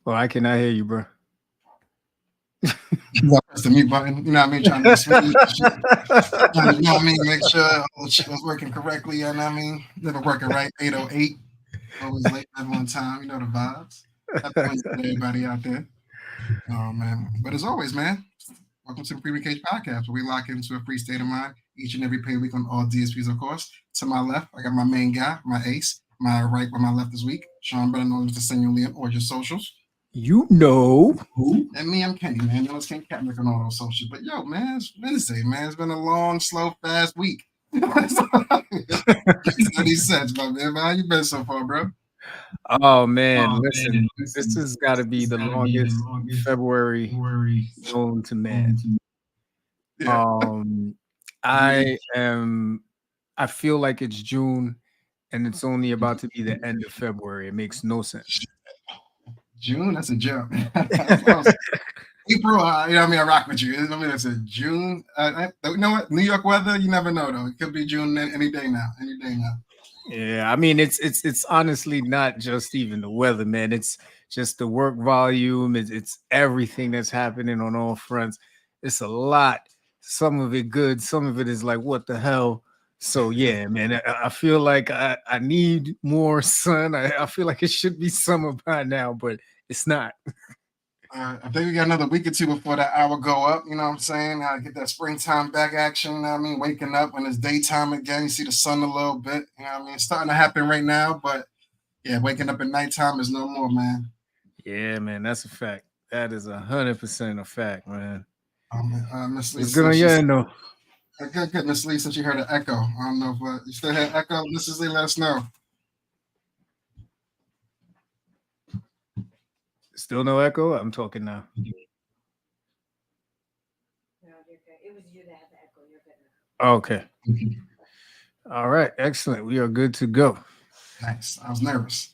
Well, I cannot hear you, bro. I pressed the mute button. You know what I mean? Trying to be smooth. You know what I mean? Make sure all the shit was working correctly. You know what I mean? Never working right. 8:08. Always late, never on time. You know the vibes. Happy Wednesday to everybody out there. Oh man! But as always, man, welcome to the Pre Cage Podcast, where we lock into a free state of mind each and every pay week on all DSPs, of course. To my left, I got my main guy, my ace. My right, by my left this week, Sean, better known as the Senor Liam, or your socials. You know. And me, I'm Kenny, man. No, it's Ken Kaepernick on all those socials. But yo, man, it's Wednesday, man. It's been a long, slow, fast week. 30 cents, my man. How you been so far, bro? Oh man, listen, this has got to be the longest February known to man. Yeah. I am. I feel like it's June, and it's only about to be the end of February. It makes no sense. June, that's a jump. April, you know what I mean? I rock with you. I mean, that's a June. You know what? New York weather, you never know, though. It could be June any day now. Any day now. Yeah, I mean, it's honestly not just even the weather, man. It's just the work volume. It's everything that's happening on all fronts. It's a lot. Some of it good. Some of it is like, what the hell? So yeah, man, I feel like I need more sun. I feel like it should be summer by now, but it's not. I think we got another week or two before that hour go up. You know what I'm saying? Get that springtime back action. You know what I mean? Waking up when it's daytime again. You see the sun a little bit. You know what I mean? It's starting to happen right now, but yeah, waking up at nighttime is no more, man. Yeah, man, that's a fact. That is 100% a fact, man. Miss Lee, It's good on your end, though. Good, Miss Lee, since you heard an echo. I don't know if you still had echo. Mrs. Lee, let us know. Still no echo? I'm talking now. Okay. All right. Excellent. We are good to go. Nice. I was nervous.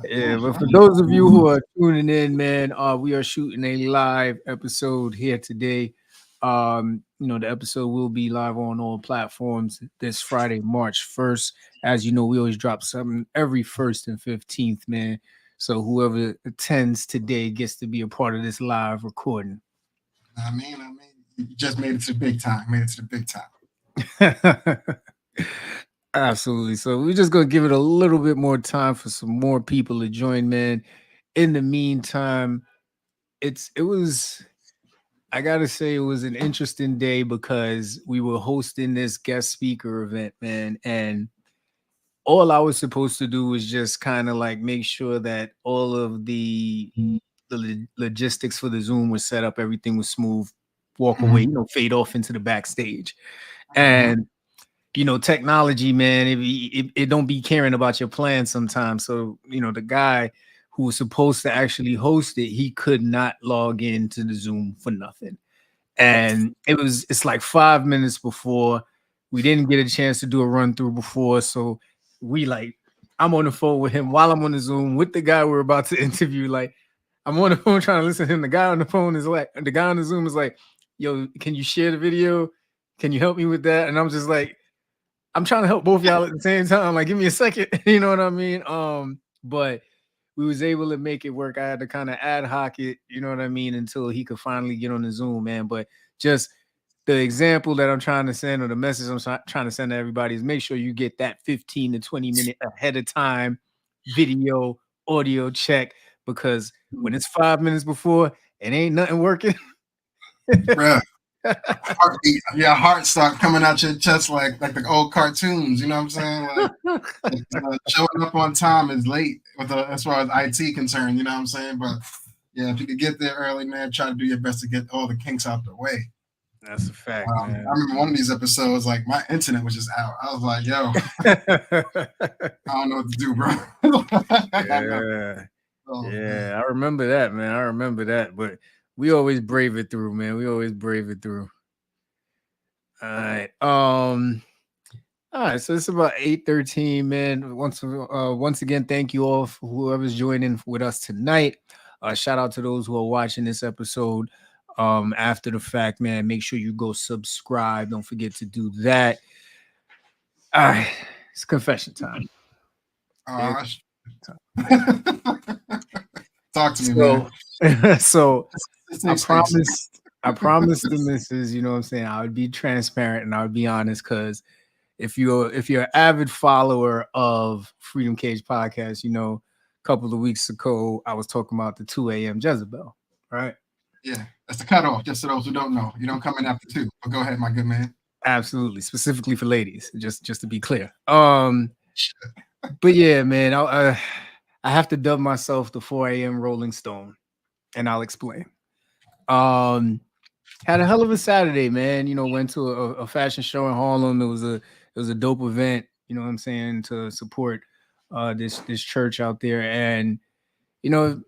Yeah, but for those of you who are tuning in, man, we are shooting a live episode here today. The episode will be live on all platforms this Friday, March 1st. As you know, we always drop something every 1st and 15th, man. So whoever attends today gets to be a part of this live recording. I mean, you just made it to the big time. Made it to the big time. Absolutely. So we're just gonna give it a little bit more time for some more people to join, man. In the meantime, I gotta say it was an interesting day because we were hosting this guest speaker event, man, and all I was supposed to do was just kind of like make sure that all of the logistics for the Zoom was set up, everything was smooth, walk away, fade off into the backstage. And technology, man, it don't be caring about your plan sometimes. So, the guy who was supposed to actually host it, he could not log into the Zoom for nothing. And it's like 5 minutes before. We didn't get a chance to do a run through before. So I'm on the phone with him while I'm on the Zoom with the guy we're about to interview. Like, I'm on the phone trying to listen to him. The guy on the phone is like, the guy on the Zoom is like, yo, can you share the video? Can you help me with that? And I'm just like, I'm trying to help both y'all at the same time. Like, give me a second. You know what I mean? But we was able to make it work. I had to kind of ad hoc it, you know what I mean, until he could finally get on the Zoom, man. But just the example that I'm trying to send, or the message I'm trying to send to everybody, is make sure you get that 15 to 20 minute ahead of time video, audio check, because when it's 5 minutes before, it ain't nothing working. Bruh. Heart start coming out your chest like the old cartoons. You know what I'm saying? Like showing up on time is late as far as IT concerned. You know what I'm saying? But yeah, if you could get there early, man, try to do your best to get all the kinks out the way. That's a fact, man. I remember one of these episodes, like my internet was just out. I was like, yo, I don't know what to do, bro. Yeah, I remember that, man. I remember that, but we always brave it through, man. We always brave it through. All right. All right, so it's about 8:13, man. Once again, thank you all for whoever's joining with us tonight. Shout out to those who are watching this episode after the fact, man. Make sure you go subscribe. Don't forget to do that. All right, it's confession time. Talk to me, man. So, so It's I safe space. promised, I promised the missus, you know what I'm saying? I would be transparent and I would be honest because if you're an avid follower of Freedom Cage podcast, you know, a couple of weeks ago I was talking about the 2 a.m. Jezebel, right? Yeah, that's the cutoff. Just so those who don't know, you don't come in after 2. But go ahead, my good man. Absolutely, specifically for ladies, just to be clear. But yeah, man, I have to dub myself the 4 a.m. Rolling Stone, and I'll explain. Um, had a hell of a Saturday, man. You know, went to a fashion show in Harlem. It was a dope event. You know what I'm saying, to support this church out there, and you know,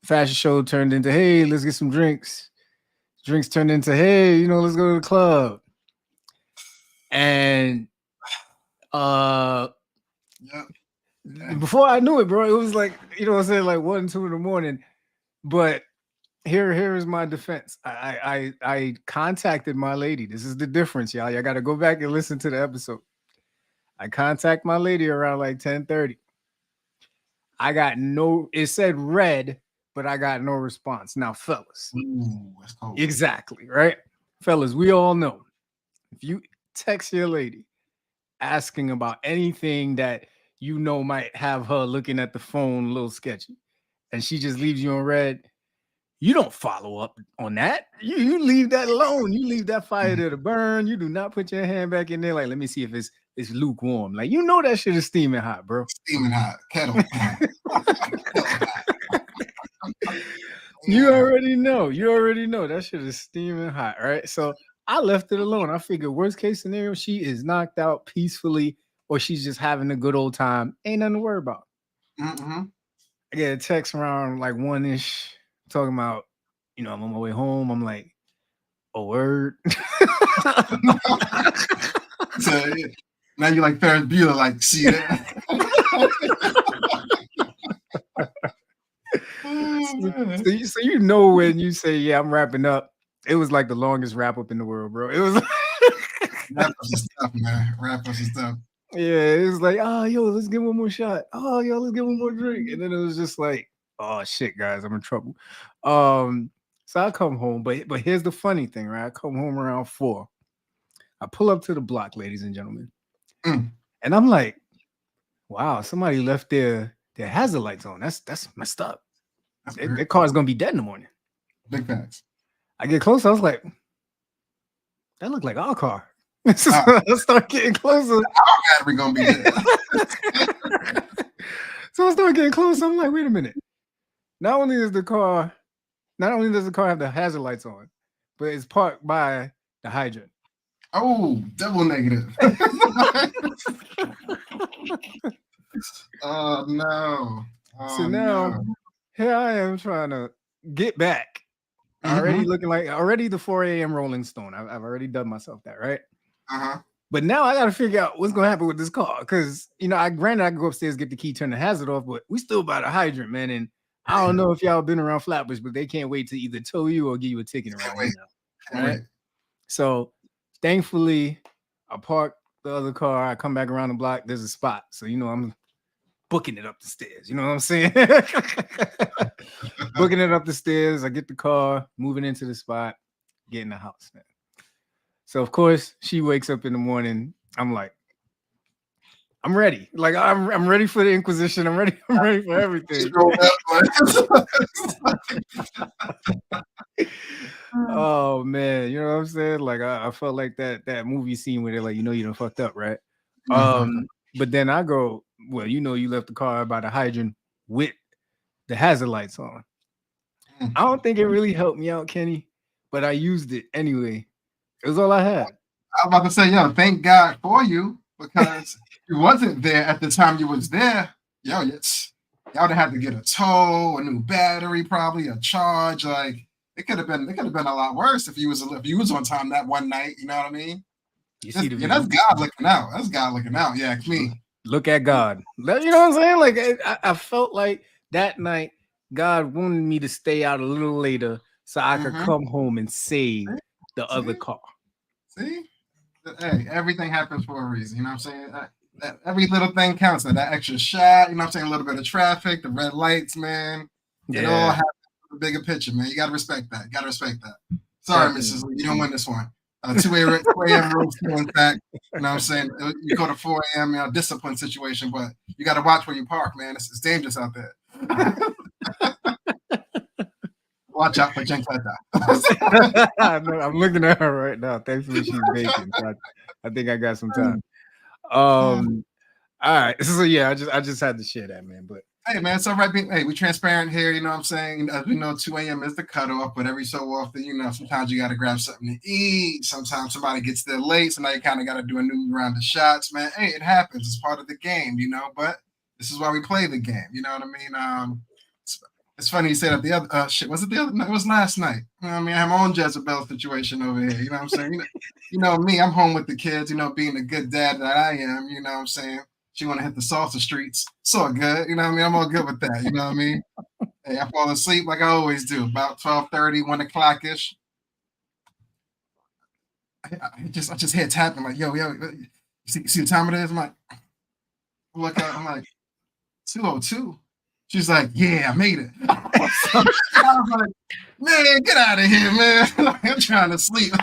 fashion show turned into, hey, let's get some drinks. Drinks turned into, hey, you know, let's go to the club. And uh Yep. before I knew it, bro, it was like, you know what I'm saying, like 1, 2 in the morning. But here is my defense. I contacted my lady. This is the difference, y'all. Y'all got to go back and listen to the episode. I contact my lady around like 10:30. I got no. It said red, but I got no response. Now, fellas, Ooh, that's cold. exactly right, fellas. We all know if you text your lady asking about anything that you know might have her looking at the phone a little sketchy, and she just leaves you on red, you don't follow up on that. You leave that alone. You leave that fire there to burn. You do not put your hand back in there. Like, let me see if it's lukewarm. Like, you know that shit is steaming hot, bro. Steaming hot, kettle. You already know. You already know that shit is steaming hot, right? So I left it alone. I figured worst case scenario, she is knocked out peacefully, or she's just having a good old time. Ain't nothing to worry about. Mm-hmm. I get a text around like 1-ish talking about, you know, I'm on my way home. I'm like, a word. So yeah. Now you like Ferris Bueller, like, see that? So you know when you say, yeah, I'm wrapping up, it was like the longest wrap up in the world, bro. It was Wrap up some stuff, man. Wrap up some stuff. yeah, it was like, oh, yo, let's get one more shot. Oh, yo, let's get one more drink. And then it was just like, oh shit, guys, I'm in trouble. So I come home, but here's the funny thing, right? I come home around 4. I pull up to the block, ladies and gentlemen, and I'm like, wow, somebody left their hazard lights on. That's messed up. Their car's gonna be dead in the morning. Big facts. I get close, I was like, that looked like our car. I start getting closer. Our battery gonna be there. So I start getting close. I'm like, wait a minute. Not only does the car have the hazard lights on, but it's parked by the hydrant. Oh, double negative. Oh no. Oh, So now here I am trying to get back. Already looking like the 4 a.m. Rolling Stone. I've already done myself that, right? But now I got to figure out what's gonna happen with this car, because you know, I can go upstairs, get the key, turn the hazard off, but we still by the hydrant, man. And I don't know if y'all been around Flatbush, but they can't wait to either tow you or give you a ticket around here now, right? So thankfully, I park the other car. I come back around the block. There's a spot, so you know I'm booking it up the stairs. You know what I'm saying? Booking it up the stairs. I get the car, moving into the spot, get in the house, man. So of course she wakes up in the morning. I'm like, I'm ready. Like I'm ready for the Inquisition. I'm ready for everything. Oh man, you know what I'm saying? Like I felt like that movie scene where they're like, you know, you done fucked up, right? But then I go, well, you know, you left the car by the hydrant with the hazard lights on. I don't think it really helped me out, Kenny, but I used it anyway. It was all I had. I was about to say, yo, thank God for you, because you wasn't there at the time you was there. Yo, y'all would have had to get a tow, a new battery, probably a charge. Like it could have been a lot worse if you was on time that one night. You know what I mean? That's God looking out. That's God looking out. Yeah, me. Look at God. You know what I'm saying? Like I felt like that night God wanted me to stay out a little later so I could come home and save the other car. See? Hey, everything happens for a reason. You know what I'm saying? every little thing counts. That extra shot, you know what I'm saying? A little bit of traffic, the red lights, man. It all happens for the bigger picture, man. You got to respect that. Sorry, Definitely. Mrs. Lee, you don't win this one. 2 a.m. rules still intact. You know what I'm saying? You go to 4 a.m. Discipline situation, but you got to watch where you park, man. It's dangerous out there. Watch out for Janketa. I'm looking at her right now. Thankfully, she's baking. So I think I got some time. All right. So yeah, I just had to share that, man. But hey, man, it's all right. Hey, we transparent here. You know what I'm saying? As we know, 2 a.m. is the cutoff, but every so often, sometimes you got to grab something to eat. Sometimes somebody gits there late, so now you kind of got to do a new round of shots, man. Hey, it happens. It's part of the game, but this is why we play the game. You know what I mean? It's funny you say that the other shit. Was it the other night? It was last night. You know what I mean? I have my own Jezebel situation over here. You know what I'm saying? You know me, I'm home with the kids, being the good dad that I am, you know what I'm saying? She want to hit the salsa streets. It's all good. You know what I mean? I'm all good with that. You know what I mean? Hey, I fall asleep like I always do, about 12:30, 1 o'clock-ish. I just hear tapping like, yo, see what time it is? I'm like, look out, I'm like, 2:02. She's like, yeah, I made it. I was like, man, get out of here, man. I'm trying to sleep.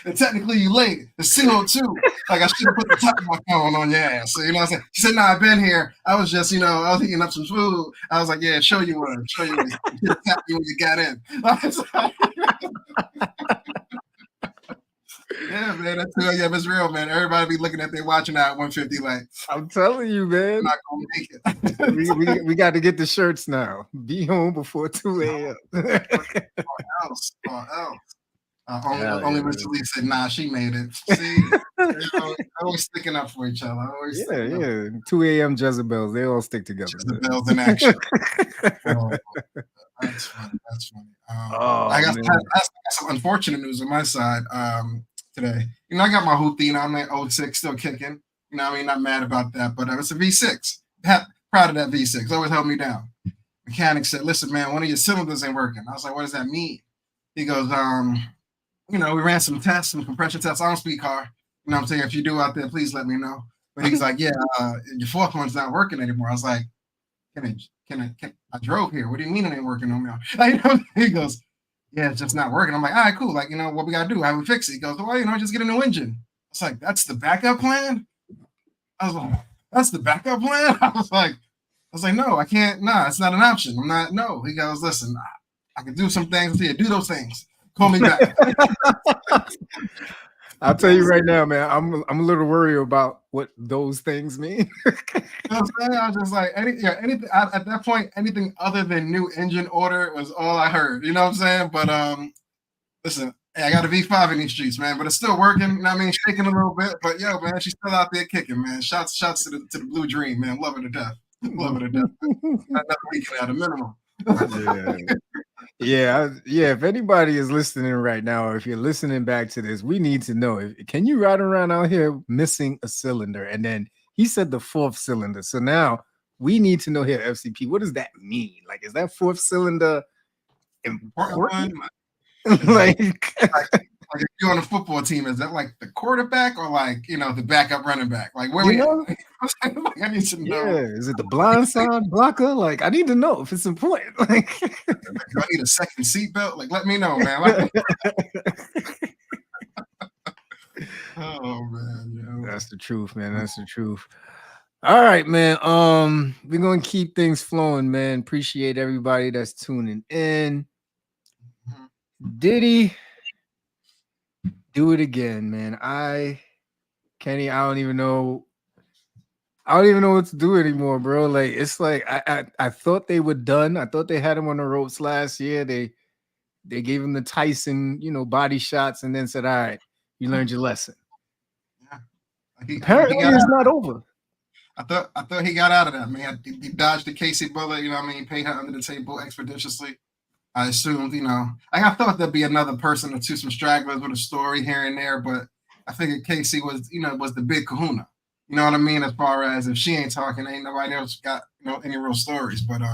And technically you late. It's 2:02. I should have put the top of my phone on your ass. So, you know what I'm saying? She said, I've been here. I was just, I was heating up some food. I was like, yeah, show you one. Show you one. Tap you when you got in. Yeah, man, that's it's real, man. Everybody be looking at they watching out at 150 like, I'm telling you, man. I'm not gonna make it. we got to get the shirts now. Be home before 2 a.m. Or else. Only Mr. Lee said, nah, she made it. See, always sticking up for each other. Yeah. 2 a.m. Jezebels, they all stick together. Jezebels in action. That's funny. I got some unfortunate news on my side today. I got my Houthi, I'm at 06, still kicking. Not mad about that, but it's a V6. Proud of that V6. Always held me down. Mechanic said, listen, man, one of your cylinders ain't working. I was like, what does that mean? He goes, we ran some tests, some compression tests. I don't speak car. You know what I'm saying? If you do out there, please let me know. But he's like, yeah, your fourth one's not working anymore. I was like, can I drove here. What do you mean it ain't working no more? He goes, yeah, it's just not working. I'm like, all right, cool. What we got to do? How we fix it? He goes, well, just get a new engine. It's like, that's the backup plan? I was like, that's the backup plan? I was like, no, I can't. Nah, it's not an option. I'm not. No. He goes, listen, I can do some things. Do those things. Call me back. I'll tell you right now, man. I'm a little worried about what those things mean. You know what I'm saying? I was just like, anything at that point, anything other than new engine order was all I heard. You know what I'm saying? But listen, hey, I got a V5 in these streets, man. But it's still working. You know what I mean? Shaking a little bit, but yo, man, she's still out there kicking, man. Shots to the blue dream, man. Love her to death. Love her to death. Another weekend at a minimum. Yeah. If anybody is listening right now, or if you're listening back to this, we need to know, can you ride around out here missing a cylinder? And then he said the fourth cylinder. So now we need to know here, FCP, what does that mean? Like, is that fourth cylinder important? like if you're on a football team, is that like the quarterback or like the backup running back? Like where I need to know. Yeah, is it the blind side blocker? Like I need to know if it's important. Like do I need a second seatbelt? Like let me know, man. Oh man, that's the truth, man. That's the truth. All right, man. We're gonna keep things flowing, man. Appreciate everybody that's tuning in. Diddy, do it again, man. Kenny, I don't even know what to do anymore, bro. Like it's like I thought they were done. I thought they had him on the ropes last year. They gave him the Tyson, body shots, and then said, "All right, you learned your lesson." Yeah. Apparently, it's not over. I thought he got out of that, man. He dodged the Casey bullet. You know what I mean? Paid her under the table expeditiously. I assumed, I thought there'd be another person or two, some stragglers with a story here and there, but I figured Casey was, was the big kahuna. You know what I mean? As far as if she ain't talking, ain't nobody else got, any real stories. But it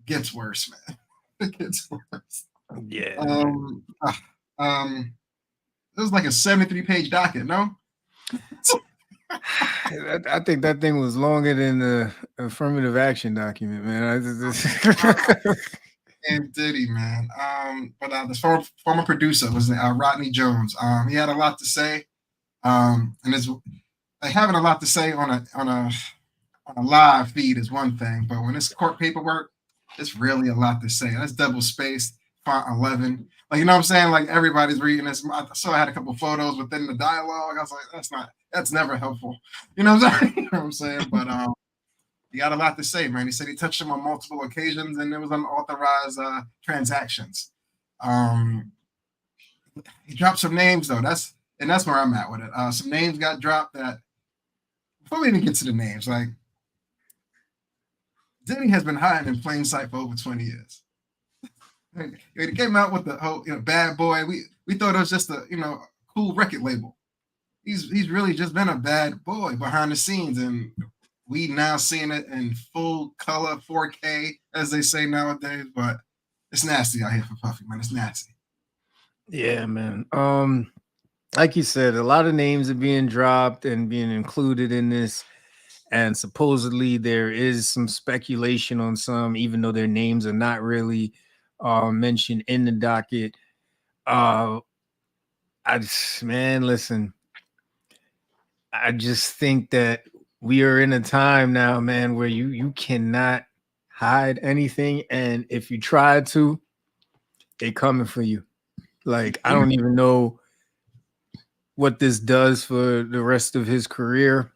gets worse, man. It gets worse. Yeah. It was like a 73-page docket, no? I think that thing was longer than the affirmative action document, man. And Diddy, man. But this former producer was Rodney Jones. He had a lot to say. And it's like having a lot to say on a live feed is one thing, but when it's court paperwork, it's really a lot to say. That's double spaced, font 11. Like, you know what I'm saying? Like, everybody's reading this. I had a couple photos within the dialogue. I was like, that's never helpful. You know what I'm saying? You know what I'm saying? But he got a lot to say, man. He said he touched him on multiple occasions and it was unauthorized transactions. Um, he dropped some names though. That's where I'm at with it. Some names got dropped that before we even get to the names, like Diddy has been hiding in plain sight for over 20 years. He came out with the whole Bad Boy. We thought it was just a cool record label. He's really just been a bad boy behind the scenes, and we now seeing it in full color, 4K, as they say nowadays. But it's nasty out here for Puffy, man. It's nasty. Yeah, man. Like you said, a lot of names are being dropped and being included in this. And supposedly there is some speculation on some, even though their names are not really mentioned in the docket. Man, listen, I just think that we are in a time now, man, where you cannot hide anything, and if you try to, they coming for you. Like, I don't even know what this does for the rest of his career.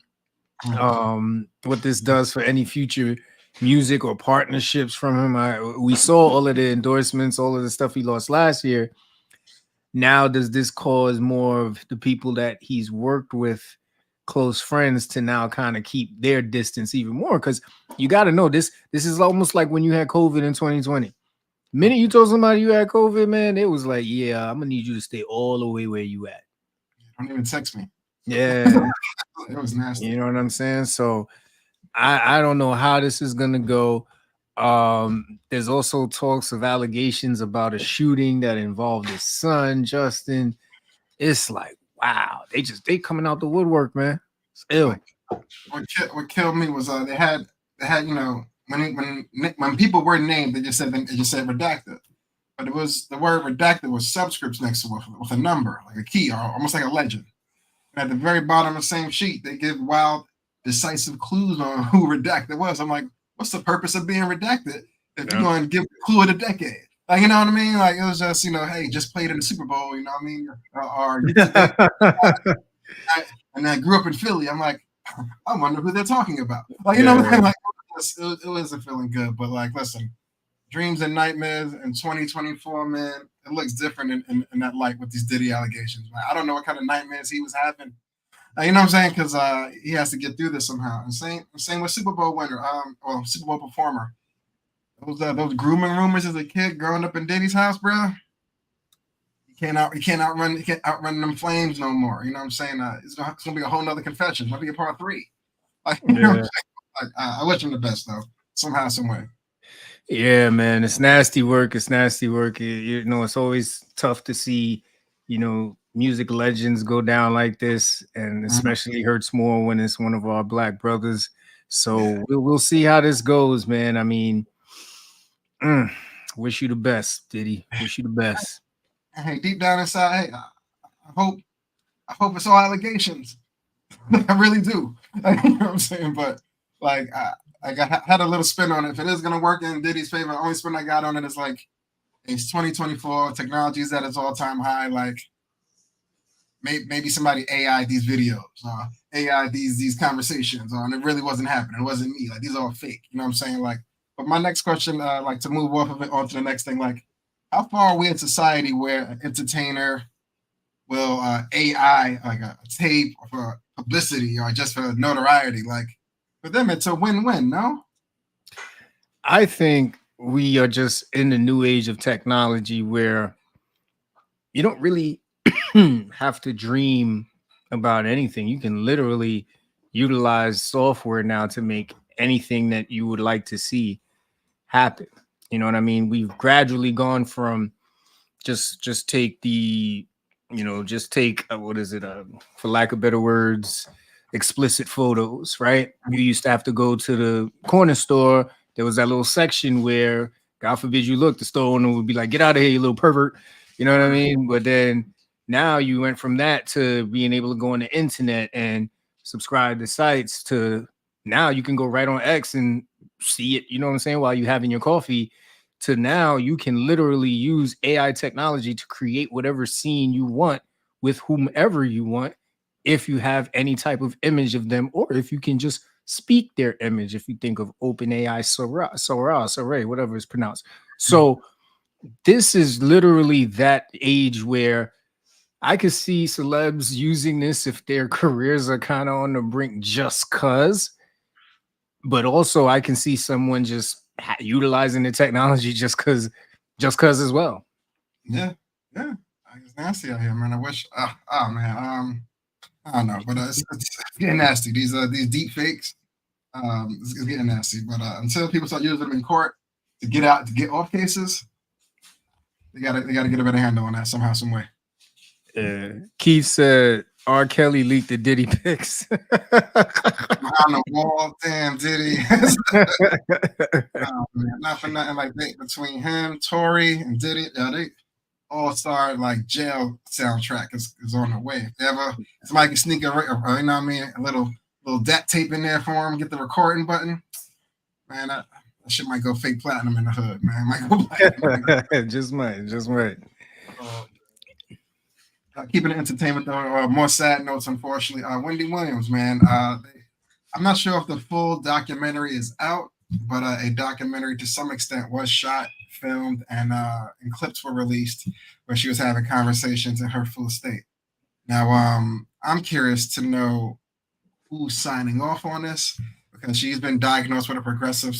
What this does for any future music or partnerships from him. We saw all of the endorsements, all of the stuff he lost last year. Now, does this cause more of the people that he's worked with, close friends, to now kind of keep their distance even more? Because you got to know this is almost like when you had COVID in 2020. The minute you told somebody you had COVID, man, it was like, yeah, I'm gonna need you to stay all the way where you at. Don't even text me. Yeah. It was nasty. You know what I'm saying? So I don't know how this is gonna go. There's also talks of allegations about a shooting that involved his son, Justin. It's like, wow, they coming out the woodwork, man. It's ill. What killed me was they had when people were named, they just said redacted, but it was the word redacted was subscripts next to it with a number, like a key, or almost like a legend. And at the very bottom of the same sheet, they give wild, decisive clues on who redacted was. I'm like, what's the purpose of being redacted if you're going to give a clue of the decade? Like, you know what I mean? Like, it was just, hey, just played in the Super Bowl, you know what I mean? Or and I grew up in Philly. I'm like, I wonder who they're talking about. Like, you know what I mean? Like, it wasn't feeling good. But, like, listen, dreams and nightmares in 2024, man, it looks different in that light with these Diddy allegations. Man. I don't know what kind of nightmares he was having. You know what I'm saying? Because he has to get through this somehow. And same with Super Bowl winner, or Super Bowl performer. Those grooming rumors as a kid growing up in Diddy's house, bro. He can't outrun them flames no more. You know what I'm saying? It's gonna be a whole nother confession. Might be a part 3. Like, you know what I'm saying? Like, I wish him the best though, somehow, some way. Yeah, man, it's nasty work. It's nasty work. It's always tough to see, music legends go down like this, and especially hurts more when it's one of our Black brothers. So we'll see how this goes, man. I mean, wish you the best, Diddy. Wish you the best. Hey, deep down inside, hey, I hope it's all allegations. I really do. You know what I'm saying? But like, I had a little spin on it. If it is gonna work in Diddy's favor, the only spin I got on it is like, it's 2024. Technology is at its all-time high. Like, maybe somebody AI these videos, AI these conversations, and it really wasn't happening. It wasn't me. Like, these are all fake. You know what I'm saying? Like, but my next question, like, to move off of it onto the next thing, like, how far are we in society where an entertainer will AI like a tape for publicity or just for notoriety? Like, for them, it's a win-win. No, I think we are just in the new age of technology where you don't really have to dream about anything. You can literally utilize software now to make anything that you would like to see happen. You know what I mean? We've gradually gone from just take the, just take what is it? For lack of better words, explicit photos, right? You used to have to go to the corner store. There was that little section where, God forbid you look, the store owner would be like, "Get out of here, you little pervert." You know what I mean? But then now you went from that to being able to go on the internet and subscribe to sites to now you can go right on X and see it, you know what I'm saying, while you having your coffee, to now you can literally use AI technology to create whatever scene you want with whomever you want if you have any type of image of them, or if you can just speak their image. If you think of OpenAI, Sora, whatever it's pronounced. So this is literally that age where I could see celebs using this if their careers are kind of on the brink just cuz, but also I can see someone just utilizing the technology just cuz as well. Yeah, yeah. It's nasty out here, man. I wish. Oh man. I don't know, but it's getting nasty. These deep fakes. It's getting nasty. But until people start using them in court to get off cases, they gotta get a better handle on that somehow, some way. Keith said R. Kelly leaked the Diddy pics. On the wall, damn Diddy. Oh, man. Not for nothing, like between him, Tory, and Diddy, they all star like jail soundtrack is on the way. If ever somebody can sneak you know what I mean, a little DAT tape in there for him, get the recording button, man, that shit might go fake platinum in the hood, man. Might go platinum. just might. Uh, Keeping it entertainment though, more sad notes, unfortunately. Wendy Williams, man. I'm not sure if the full documentary is out, but a documentary to some extent was shot, filmed, and clips were released where she was having conversations in her full state. Now, I'm curious to know who's signing off on this because she's been diagnosed with a progressive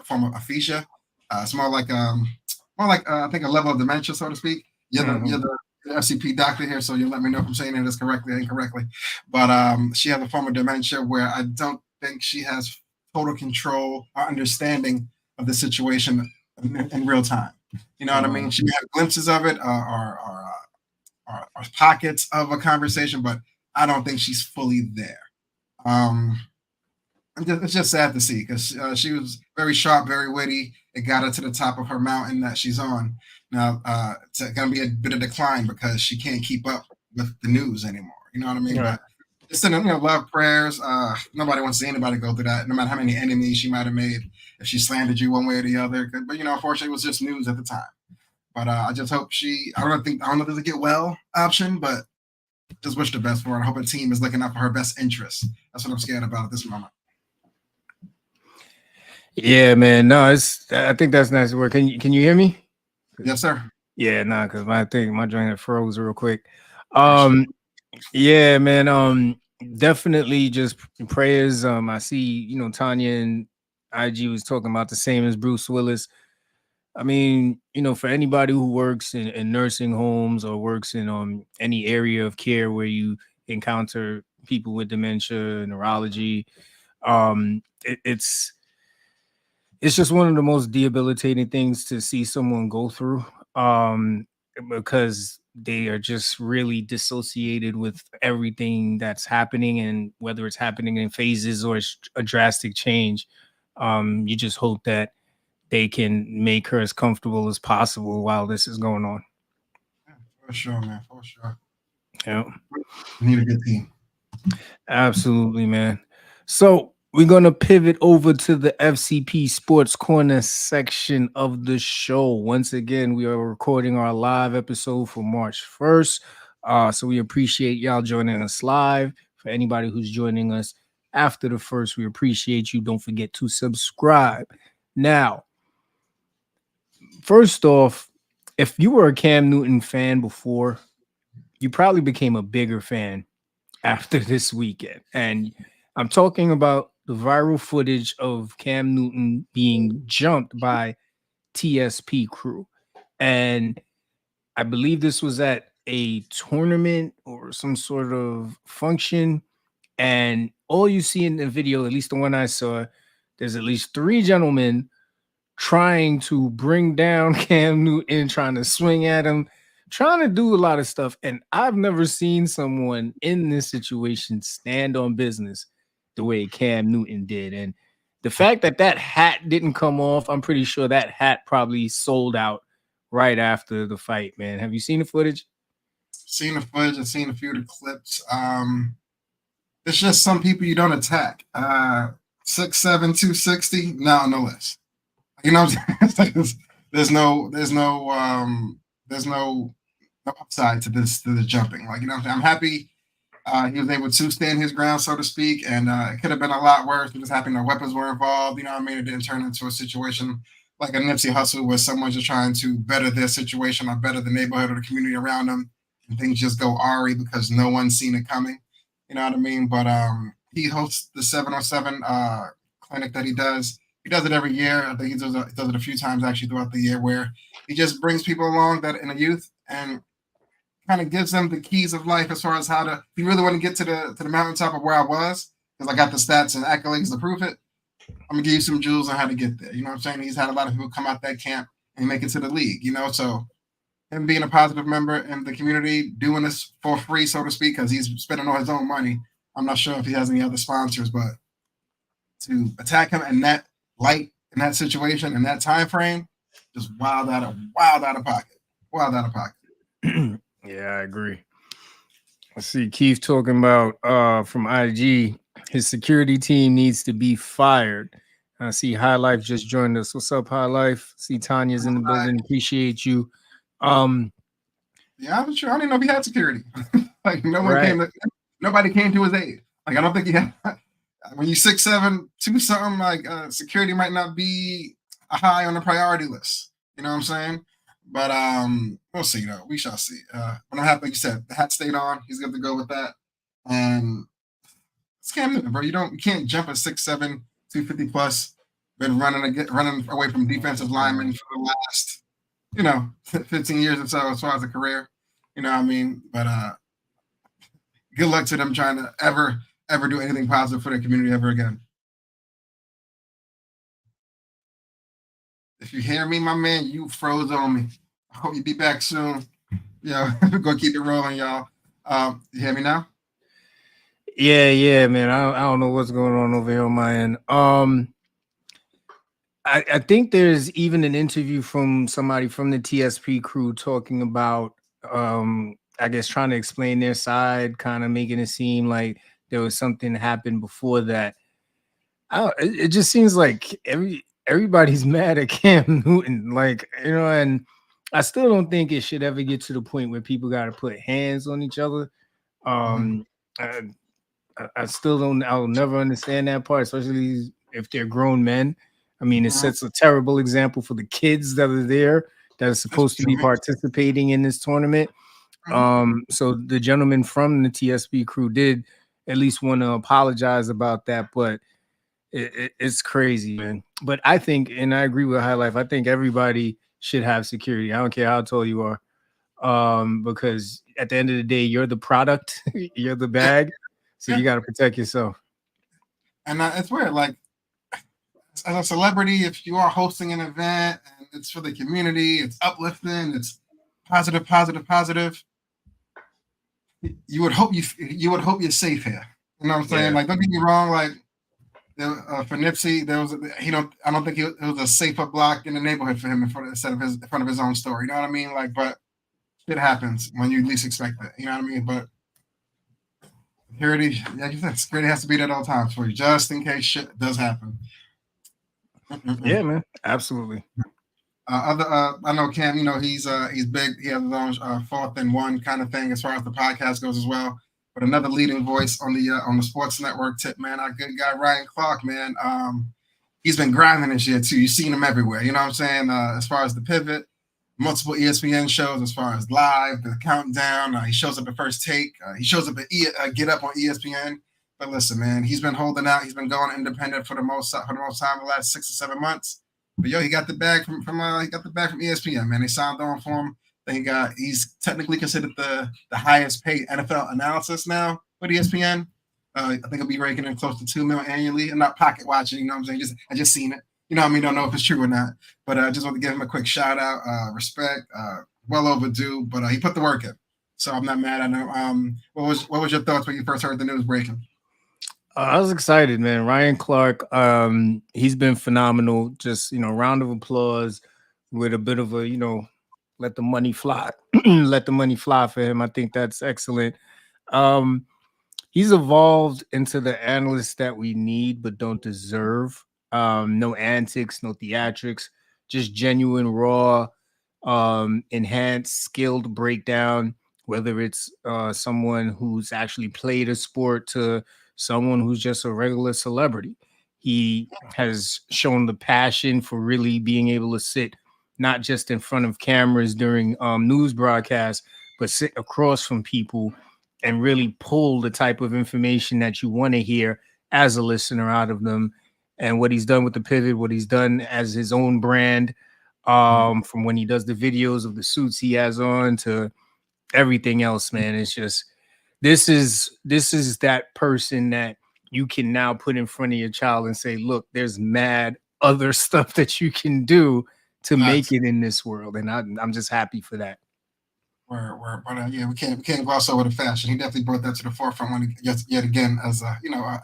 form of aphasia. It's more like I think a level of dementia, so to speak. You're the FCP doctor here, so you'll let me know if I'm saying this correctly or incorrectly. But she has a form of dementia where I don't think she has total control or understanding of the situation in real time. You know what I mean? She had glimpses of it or pockets of a conversation, but I don't think she's fully there. Um, it's just sad to see because she was very sharp, very witty. It got her to the top of her mountain that she's on. Now it's going to be a bit of decline because she can't keep up with the news anymore. You know what I mean? Right. But just sending love prayers. Nobody wants to see anybody go through that, no matter how many enemies she might have made if she slandered you one way or the other. But unfortunately, it was just news at the time. But I just hope I don't know if there's a get well option, but just wish the best for her. I hope her team is looking out for her best interests. That's what I'm scared about at this moment. Yeah, man. No, I think that's nice work. Can you hear me? Yes, sir. Yeah, nah, because my joint had froze real quick. Yeah, man. Definitely just prayers. I see, Tanya and IG was talking about the same as Bruce Willis. I mean, for anybody who works in nursing homes or works in any area of care where you encounter people with dementia, neurology, it's just one of the most debilitating things to see someone go through, because they are just really dissociated with everything that's happening, and whether it's happening in phases or it's a drastic change. You just hope that they can make her as comfortable as possible while this is going on. Yeah, for sure, man. For sure. Yeah. We need a good team. Absolutely, man. So we're going to pivot over to the FCP Sports Corner section of the show. Once again, we are recording our live episode for March 1st. So we appreciate y'all joining us live. For anybody who's joining us after the first, we appreciate you. Don't forget to subscribe. Now, first off, if you were a Cam Newton fan before, you probably became a bigger fan after this weekend. And I'm talking about the viral footage of Cam Newton being jumped by TSP crew. And I believe this was at a tournament or some sort of function. And all you see in the video, at least the one I saw, there's at least 3 gentlemen trying to bring down Cam Newton, trying to swing at him. trying to do a lot of stuff, and I've never seen someone in this situation stand on business the way Cam Newton did. And the fact that that hat didn't come off, I'm pretty sure that hat probably sold out right after the fight, man. Have you seen the footage? Seen the footage and seen a few of the clips. It's just some people you don't attack. 6'7", 260, no less. You know what I'm saying? There's no upside to this jumping. Like, you know what I'm saying? I'm happy he was able to stand his ground, so to speak, and it could have been a lot worse. It just happened that weapons were involved. You know what I mean? It didn't turn into a situation like a Nipsey Hussle where someone's just trying to better their situation or better the neighborhood or the community around them, and things just go awry because no one's seen it coming. You know what I mean? But he hosts the 707 clinic that he does. He does it every year. I think he does it a few times actually throughout the year, where he just brings people along that in the youth and kind of gives them the keys of life as far as how to. If you really want to get to the mountaintop of where I was, because I got the stats and accolades to prove it, I'm gonna give you some jewels on how to get there. You know what I'm saying? He's had a lot of people come out that camp and make it to the league. You know, so him being a positive member in the community, doing this for free, so to speak, because he's spending all his own money. I'm not sure if he has any other sponsors, but to attack him in that light, in that situation, in that time frame, just wild out of pocket. Wild out of pocket. Yeah, I agree. I see Keith talking about from IG, his security team needs to be fired. I see High Life just joined us. What's up, High Life? See Tanya's in the building. Appreciate you. Yeah, I'm sure. I didn't know if he had security. Like nobody came to his aid. Like I don't think he had. When you 6'7", 2 something, like security might not be high on the priority list. You know what I'm saying? But we'll see though. We shall see. But I'm happy, like you said, the hat stayed on. He's good to go with that. And it's Cam Newton, bro. You can't jump a 6'7", 250 plus. Been running away from defensive linemen for the last 15 years or so as far as a career. You know what I mean? But good luck to them trying to ever do anything positive for their community ever again. If you hear me, my man, you froze on me. I hope you be back soon. We're gonna keep it rolling, y'all. You hear me now? Yeah, man. I don't know what's going on over here on my end. I think there's even an interview from somebody from the TSP crew talking about I guess trying to explain their side, kind of making it seem like there was something that happened before that. It just seems like everybody's mad at Cam Newton, like, and I still don't think it should ever get to the point where people got to put hands on each other. I still don't. I'll never understand that part, especially if they're grown men. I mean, it sets a terrible example for the kids that are there that are supposed to be participating in this tournament. So the gentleman from the TSP crew did at least want to apologize about that, but it's crazy, man. But I think, and I agree with High Life, I think everybody should have security. I don't care how tall you are, because at the end of the day, you're the product, you're the bag, so you got to protect yourself. And it's weird, like as a celebrity, if you are hosting an event and it's for the community, it's uplifting, it's positive. You would hope you're safe here. You know what I'm saying? Like, don't get me wrong. Like, for Nipsey, I don't think it was a safer block in the neighborhood for him in front of his own store. You know what I mean? Like, but shit happens when you least expect it. You know what I mean? But security, like you said, security has to be there at all times for you, just in case shit does happen. Yeah, man, absolutely. I know Cam. He's big. He has his own 4th and 1 kind of thing as far as the podcast goes as well. But another leading voice on the sports network tip, man. Our good guy Ryan Clark, man. He's been grinding this year too. You've seen him everywhere. You know what I'm saying? As far as the pivot, multiple ESPN shows, as far as live, the countdown. He shows up at First Take. He shows up at Get Up on ESPN. But listen, man, he's been holding out. He's been going independent for the most time the last 6 or 7 months. But he got the bag from ESPN, man. They signed on for him. He's technically considered the highest paid NFL analyst now with ESPN. I think he'll be raking in close to $2 million annually. I'm not pocket watching, you know what I'm saying? I just seen it. You know what I mean? Don't know if it's true or not. But I just want to give him a quick shout out, respect. well overdue, but he put the work in, so I'm not mad at him. What was your thoughts when you first heard the news breaking? I was excited, man. Ryan Clark, he's been phenomenal. Just round of applause with a bit of a let the money fly, let the money fly for him. I think that's excellent. Um, he's evolved into the analyst that we need but don't deserve. No antics, no theatrics, just genuine, raw, enhanced, skilled breakdown. Whether it's someone who's actually played a sport to someone who's just a regular celebrity, he has shown the passion for really being able to sit not just in front of cameras during news broadcasts, but sit across from people and really pull the type of information that you want to hear as a listener out of them. And what he's done with the pivot, what he's done as his own brand, from when he does the videos of the suits he has on to everything else, man. It's just this is that person that you can now put in front of your child and say, look, there's mad other stuff that you can do to make Facts. it in this world. And I'm just happy for that. But yeah, we can't gloss over the fashion. He definitely brought that to the forefront when yet again as an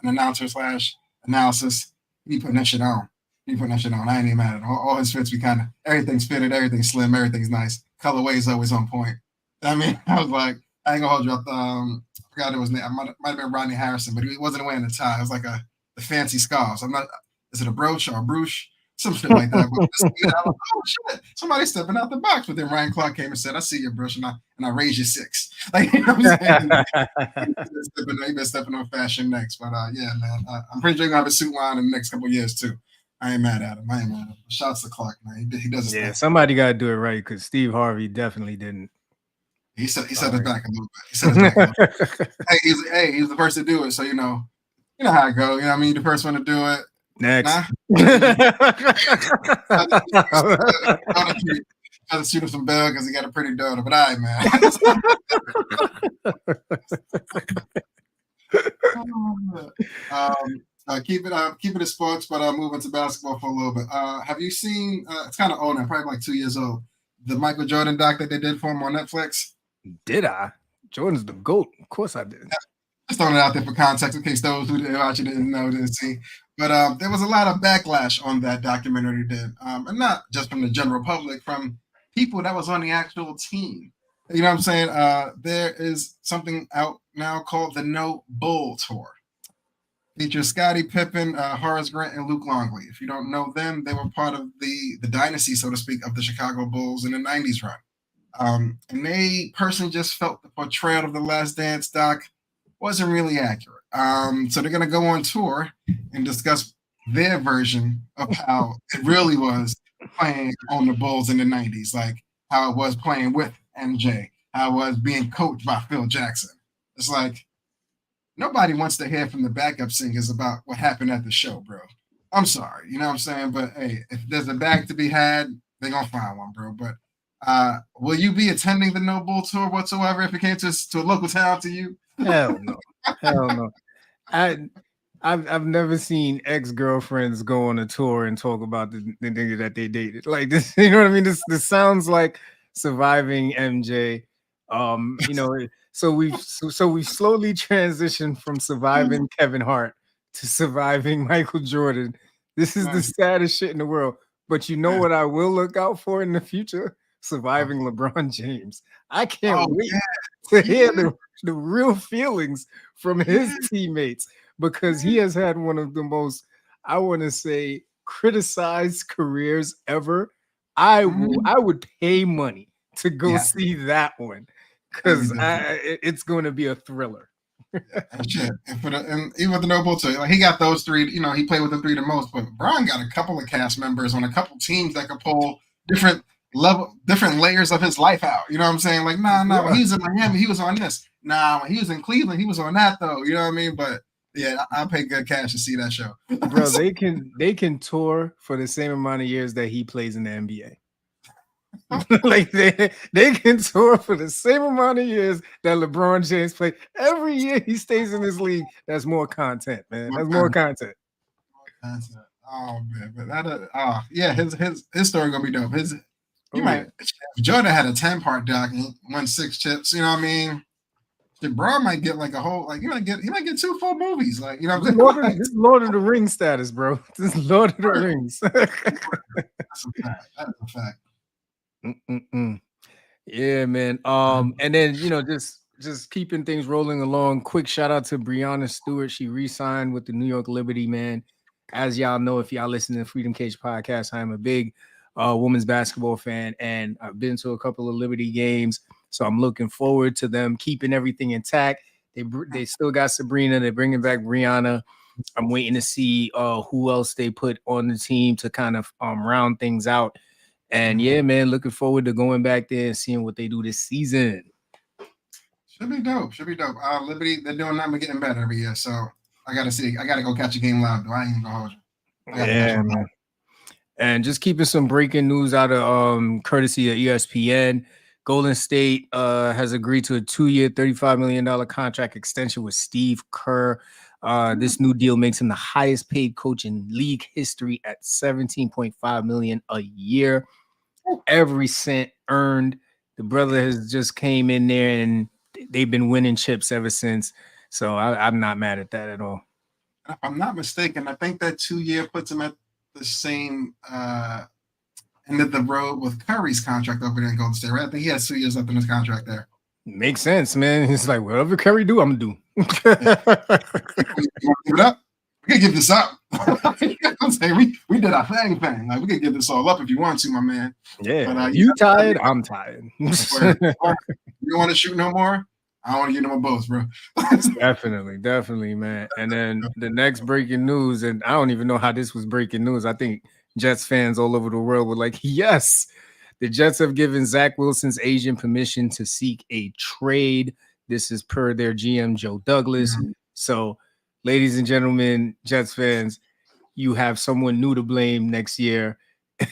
announcer slash analysis. He putting that shit on. He putting that shit on. I ain't even mad at him. All his fits, we kind of everything's fitted, everything's slim, everything's nice. Colorway is always on point. I mean, I was like, I ain't gonna hold you up. I forgot it was name. I might have been Rodney Harrison, but he wasn't wearing a tie. It was like the fancy scarves. I'm not. Is it a brooch or a brooch? Some shit like that. But I was like, oh shit, somebody stepping out the box. But then Ryan Clark came and said, I see your brush and I raised you 6. Like, you know what I'm saying? He been stepping on fashion next. But yeah, man, I'm pretty sure he's gonna have a suit line in the next couple of years too. I ain't mad at him. I ain't mad at him. Shouts to Clark, man. He does his Yeah, thing. somebody got to do it right because Steve Harvey definitely didn't. He set his back a little bit. He set his back a little bit. He's the first to do it. So you know how it go. You know what I mean? The first one to do it. Next. Nah. Try to shoot him some bell because he got a pretty daughter. But all right, man. Keep it in sports, but moving to basketball for a little bit. Have you seen? It's kind of old now, probably like 2 years old. The Michael Jordan doc that they did for him on Netflix. Did I? Jordan's the GOAT. Of course I did. Just throwing it out there for context in case those who didn't watch it didn't know, didn't see. But there was a lot of backlash on that documentary did, and not just from the general public, from people that was on the actual team. You know what I'm saying? There is something out now called the No Bull Tour. Features Scottie Pippen, Horace Grant, and Luke Longley. If you don't know them, they were part of the dynasty, so to speak, of the Chicago Bulls in the 90s run. And they personally just felt the portrayal of the Last Dance doc wasn't really accurate. So they're going to go on tour and discuss their version of how it really was playing on the Bulls in the 90s, like how it was playing with MJ, how it was being coached by Phil Jackson. It's like nobody wants to hear from the backup singers about what happened at the show, bro. I'm sorry, you know what I'm saying? But hey, if there's a bag to be had, they're going to find one, bro. But will you be attending the No Bull Tour whatsoever if it came to a local town to you? Hell no. Hell no. I've never seen ex-girlfriends go on a tour and talk about the nigga that they dated. Like this, you know what I mean? This sounds like surviving MJ. So we've slowly transitioned from surviving Kevin Hart to surviving Michael Jordan. This is the saddest shit in the world. But you know what I will look out for in the future? Surviving LeBron James. I can't wait to hear the real feelings from his teammates because he has had one of the most, I want to say, criticized careers ever. I would pay money to go see that one because it's going to be a thriller. And shit, and even with the No Bull Tour, like he got those 3. You know, he played with the 3 the most. But Brian got a couple of cast members on a couple teams that could pull different layers of his life out. You know what I'm saying? Like, nah. When he was in Miami, he was on this. Nah, when he was in Cleveland, he was on that though. You know what I mean? But yeah, I'll pay good cash to see that show. Bro, they can tour for the same amount of years that he plays in the NBA. Like they can tour for the same amount of years that LeBron James played. Every year he stays in this league. That's more content, man. That's more content. Oh man, but his story gonna be dope. You Oh yeah. might if Jordan had a 10-part doc and won 6 chips. You know what I mean? Bro might get like a whole he might get 2 full movies. Like you know what I'm saying? This Lord of the Rings status, bro. This Lord of the Rings. That's a fact. That is a fact. Mm-mm-mm. Yeah, man. And then just keeping things rolling along. Quick shout out to Breonna Stewart. She re-signed with the New York Liberty, man. As y'all know, if y'all listen to the Freedom Cage podcast, I'm a big women's basketball fan, and I've been to a couple of Liberty games. So I'm looking forward to them keeping everything intact. They still got Sabrina. They're bringing back Brianna. I'm waiting to see who else they put on the team to kind of round things out. And yeah, man, looking forward to going back there and seeing what they do this season. Should be dope. Should be dope. Liberty, they're doing nothing but getting better every year. So I gotta see. I gotta go catch a game live. Though I ain't even gonna hold you. I gotta catch one. Man. And just keeping some breaking news out of courtesy of ESPN. Golden State has agreed to a 2-year, $35 million contract extension with Steve Kerr. This new deal makes him the highest paid coach in league history at $17.5 million a year. Every cent earned. The brother has just came in there and they've been winning chips ever since. So I'm not mad at that at all. If I'm not mistaken, I think that 2-year puts him at the same end of the road with Curry's contract over there in Golden State, right? I think he has 2 years left in his contract there. Makes sense, man. It's like whatever Curry do, I'm gonna do. You want to give it up? We can give this up. I'm saying we did our thing. Like we could give this all up if you want to, my man. Yeah, but, you tired? I'm tired. You don't want to shoot no more? I don't want to get them both, bro. Definitely, man. And then the next breaking news, and I don't even know how this was breaking news. I think Jets fans all over the world were like, yes, the Jets have given Zach Wilson's agent permission to seek a trade. This is per their GM, Joe Douglas. Mm-hmm. So, ladies and gentlemen, Jets fans, you have someone new to blame next year.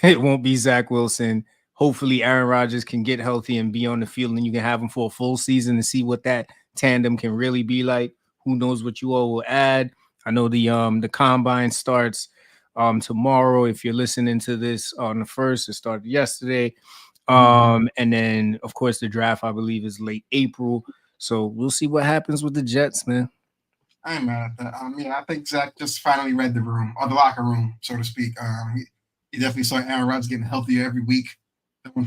It won't be Zach Wilson. Hopefully Aaron Rodgers can get healthy and be on the field, and you can have him for a full season to see what that tandem can really be like. Who knows what you all will add? I know the combine starts tomorrow. If you're listening to this on the 1st, it started yesterday. And then of course the draft, I believe, is late April. So we'll see what happens with the Jets, man. I ain't mad at that. Yeah, I think Zach just finally read the room, or the locker room, so to speak. He definitely saw Aaron Rodgers getting healthier every week.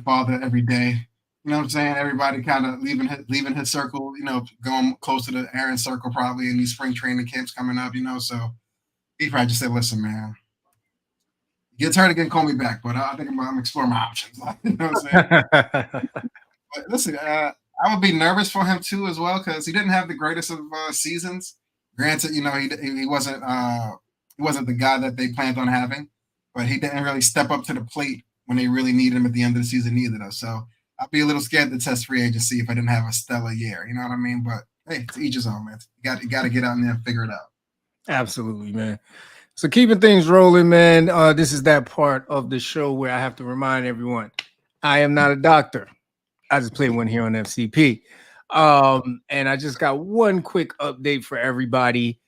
Father every day. You know what I'm saying? Everybody kind of leaving his circle, going close to the Aaron circle probably in these spring training camps coming up, so he probably just said, listen, man, gets hurt again, call me back, but I think I'm exploring my options. You know what I'm saying? But listen, I would be nervous for him too as well, because he didn't have the greatest of seasons. Granted, he wasn't the guy that they planned on having, but he didn't really step up to the plate when they really needed him at the end of the season either, though. So I'd be a little scared to test free agency if I didn't have a stellar year. You know what I mean? But hey, to each his own, man. You got to get out in there and figure it out. Absolutely, man. So keeping things rolling, man. This is that part of the show where I have to remind everyone, I am not a doctor. I just play one here on FCP. And I just got one quick update for everybody.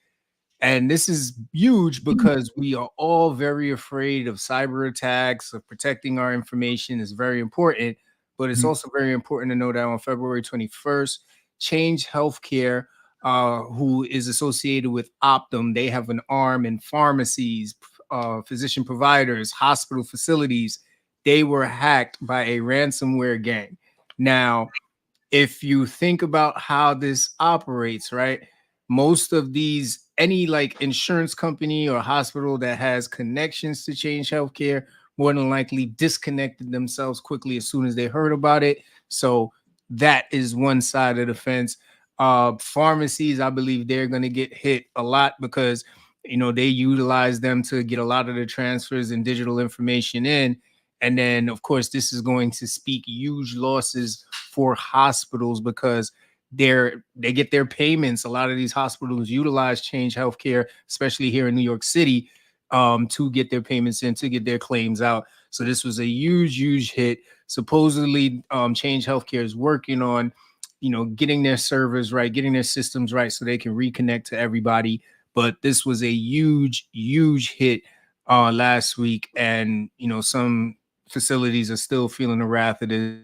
And this is huge because we are all very afraid of cyber attacks, of protecting our information is very important. But it's also very important to know that on February 21st, Change Healthcare, who is associated with Optum, they have an arm in pharmacies, physician providers, hospital facilities. They were hacked by a ransomware gang. Now, if you think about how this operates, right? Most of these, any like insurance company or hospital that has connections to Change Healthcare, more than likely disconnected themselves quickly as soon as they heard about it. So that is one side of the fence. Pharmacies, I believe they're going to get hit a lot because, they utilize them to get a lot of the transfers and digital information in. And then, of course, this is going to speak huge losses for hospitals because they get their payments. A lot of these hospitals utilize Change Healthcare, especially here in New York City, to get their payments in, to get their claims out. So this was a huge hit. Supposedly, Change Healthcare is working on, getting their servers right, getting their systems right so they can reconnect to everybody. But this was a huge hit last week. And, some facilities are still feeling the wrath of this.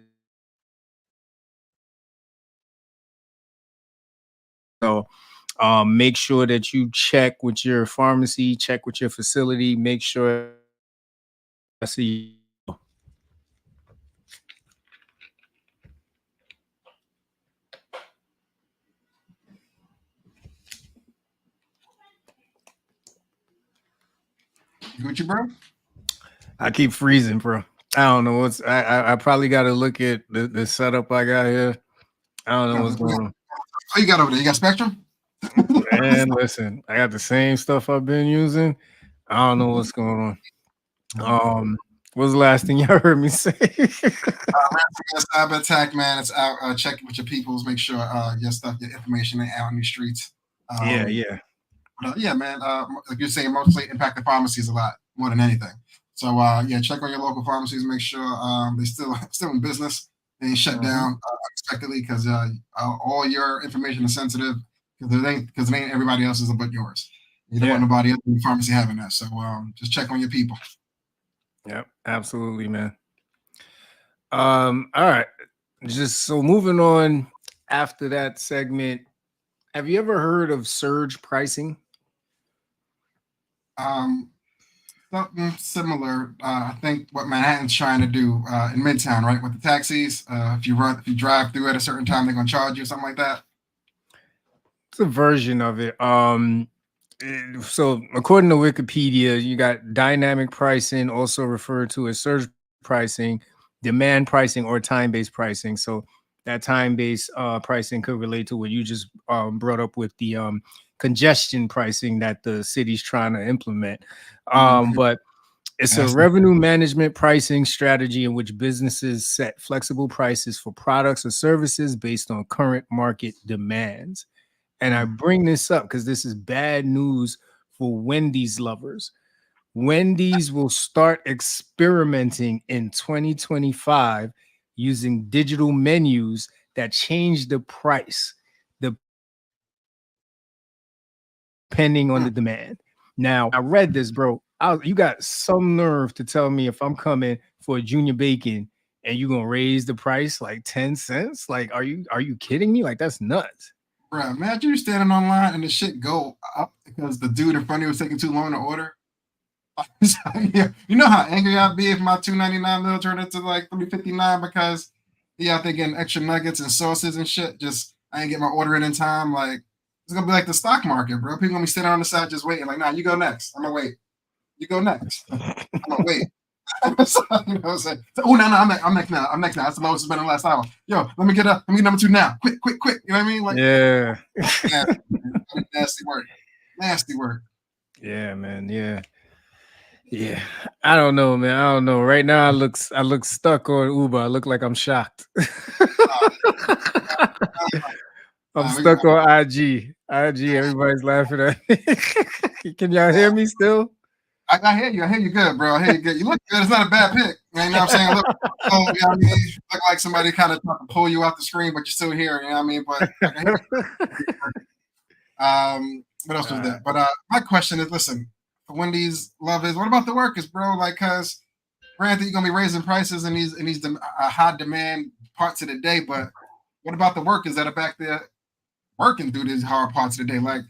So make sure that you check with your pharmacy, check with your facility, make sure. See. Gucci, bro. I keep freezing, bro. I don't know what's. I probably got to look at the setup I got here. I don't know what's going on. Oh, you got over there? You got Spectrum? Man, listen, I got the same stuff I've been using. I don't know what's going on. What's the last thing y'all heard me say? Cyber attack, man. It's out. Check it with your peoples. Make sure your stuff, your information ain't out in the streets. Yeah. Yeah, man. Like you're saying, mostly impact the pharmacies a lot more than anything. So yeah, check on your local pharmacies. Make sure they still in business. They ain't shut down unexpectedly because all your information is sensitive because it ain't everybody else's but yours. You don't want nobody else in the pharmacy having that. So just check on your people. Yep, absolutely, man. All right. Just so moving on after that segment, have you ever heard of surge pricing? Something similar. I think what Manhattan's trying to do in Midtown, right, with the taxis. If you drive through at a certain time, they're gonna charge you, something like that. It's a version of it. So according to Wikipedia, you got dynamic pricing, also referred to as surge pricing, demand pricing, or time-based pricing. So that time-based pricing could relate to what you just brought up with the congestion pricing that the city's trying to implement. But it's a revenue management pricing strategy in which businesses set flexible prices for products or services based on current market demands. And I bring this up because this is bad news for Wendy's lovers. Wendy's will start experimenting in 2025 using digital menus that change the price depending on the demand. Now, I read this, bro. You got some nerve to tell me if I'm coming for a junior bacon and you're gonna raise the price like 10 cents? Like, are you kidding me? Like, that's nuts. Bro, imagine you standing online and the shit go up because the dude in front of you was taking too long to order. Yeah, you know how angry I'd be if my $2.99 meal turned into like $3.59 because out there getting extra nuggets and sauces and shit. Just I ain't get my order in time. Like it's gonna be like the stock market, bro. People gonna be sitting on the side just waiting. Like, nah, you go next. I'm gonna wait. You go next. I'm gonna wait. You know what I'm saying? Oh no, I'm next now. That's the lowest it's been in the last hour. Yo, let me get number 2 now. Quick. You know what I mean? Like, yeah. Nasty work. Nasty work. Yeah, man. Yeah. I don't know, man. I don't know. Right now I look stuck on Uber. I look like I'm shocked. I'm stuck on IG. Everybody's laughing at me. Can y'all hear me still? I hear you. I hear you good, bro. I hear you good. You look good. It's not a bad pick. You know what I'm saying? Look, you know what I mean? You look like somebody kind of trying to pull you off the screen, but you're still here. You know what I mean? But what else was that? But my question is, listen, for Wendy's love is, what about the workers, bro? Like, cause granted, you're gonna be raising prices in these high demand parts of the day, but what about the workers that are back there working through these hard parts of the day? Like,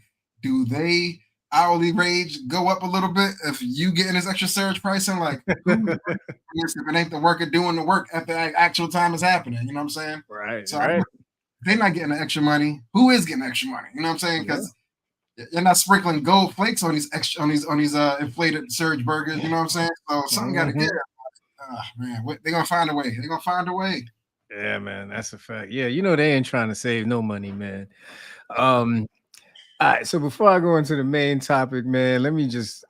do they hourly wage go up a little bit if you getting this extra surge pricing? Like, who's if it ain't the worker doing the work at the actual time is happening? You know what I'm saying? Right. So they're not getting the extra money. Who is getting extra money? You know what I'm saying? Because you're not sprinkling gold flakes on these inflated surge burgers. You know what I'm saying? So something got to give. Man, they're gonna find a way. Yeah, man, that's a fact. Yeah, they ain't trying to save no money, man. All right, so before I go into the main topic, man, let me just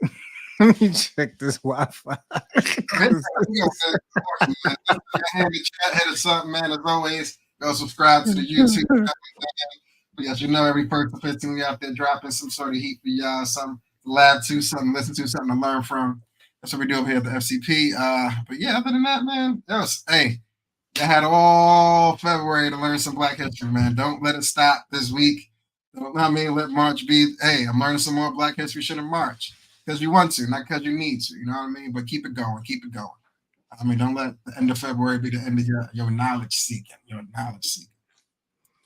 let me check this Wi-Fi. Hit us up, man. As always, go subscribe to the YouTube. Yes, every person 15 we out there dropping some sort of heat for y'all, something to laugh to, something to listen to, something to learn from. That's what we do over here at the FCP. But yeah, other than that, man, I had all February to learn some Black history, man. Don't let it stop this week. Let March be, hey, I'm learning some more Black history shit in March. Because you want to, not because you need to, you know what I mean? But keep it going. I mean, don't let the end of February be the end of your knowledge seeking. Your knowledge seeking.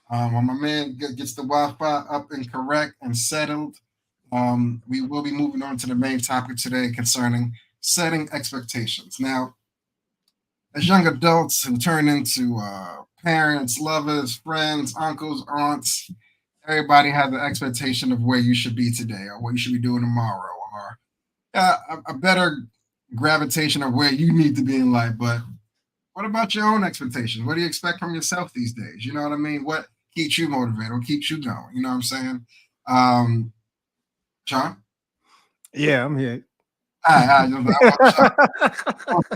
When my man gets the Wi-Fi up and correct and settled, we will be moving on to the main topic today concerning setting expectations. Now, as young adults who turn into parents, lovers, friends, uncles, aunts, everybody has an expectation of where you should be today or what you should be doing tomorrow or a better gravitation of where you need to be in life. But what about your own expectations? What do you expect from yourself these days? You know what I mean? What keeps you motivated? What keeps you going? You know what I'm saying? Um, John? Yeah, I'm here. I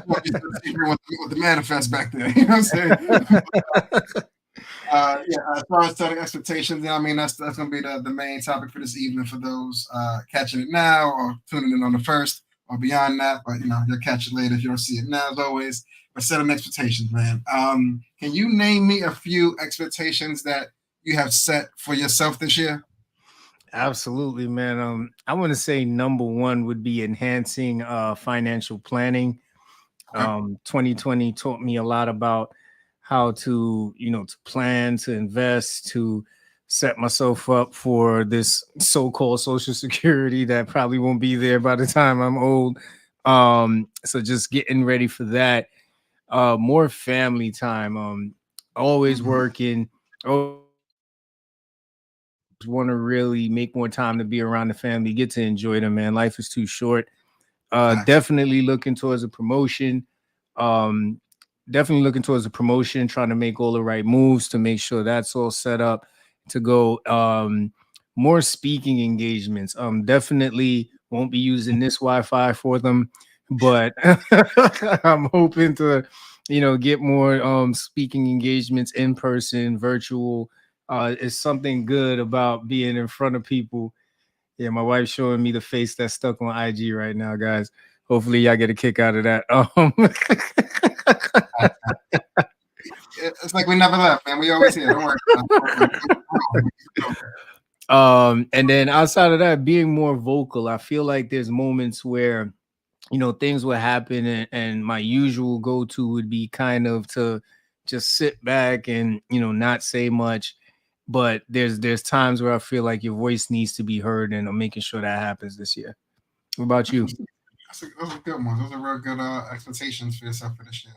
want you to secret with the manifest back there. You know what I'm saying? Yeah, as far as setting expectations, I mean that's going to be the main topic for this evening for those catching it now or tuning in on the first or beyond that. But you'll catch it later if you don't see it now. As always, but setting expectations, man. Can you name me a few expectations that you have set for yourself this year? Absolutely, man. I want to say number one would be enhancing financial planning. Okay. 2020 taught me a lot about how to, to plan, to invest, to set myself up for this so-called social security that probably won't be there by the time I'm old. So just getting ready for that. More family time. Always Mm-hmm. working. Always want to really make more time to be around the family, get to enjoy them, man. Life is too short. Facts. Definitely looking towards a promotion. Um, Definitely looking towards a promotion, trying to make all the right moves to make sure that's all set up to go. More speaking engagements. Definitely won't be using this Wi-Fi for them, but I'm hoping to, get more speaking engagements in person, virtual. It's something good about being in front of people. Yeah, my wife's showing me the face that's stuck on IG right now, guys. Hopefully, y'all get a kick out of that. It's like we never left, man. We always here. Don't worry. And then outside of that, being more vocal, I feel like there's moments where things would happen, and my usual go-to would be kind of to just sit back and not say much. But there's times where I feel like your voice needs to be heard, and I'm making sure that happens this year. What about you? Those are good ones. Those are real good expectations for yourself for this year.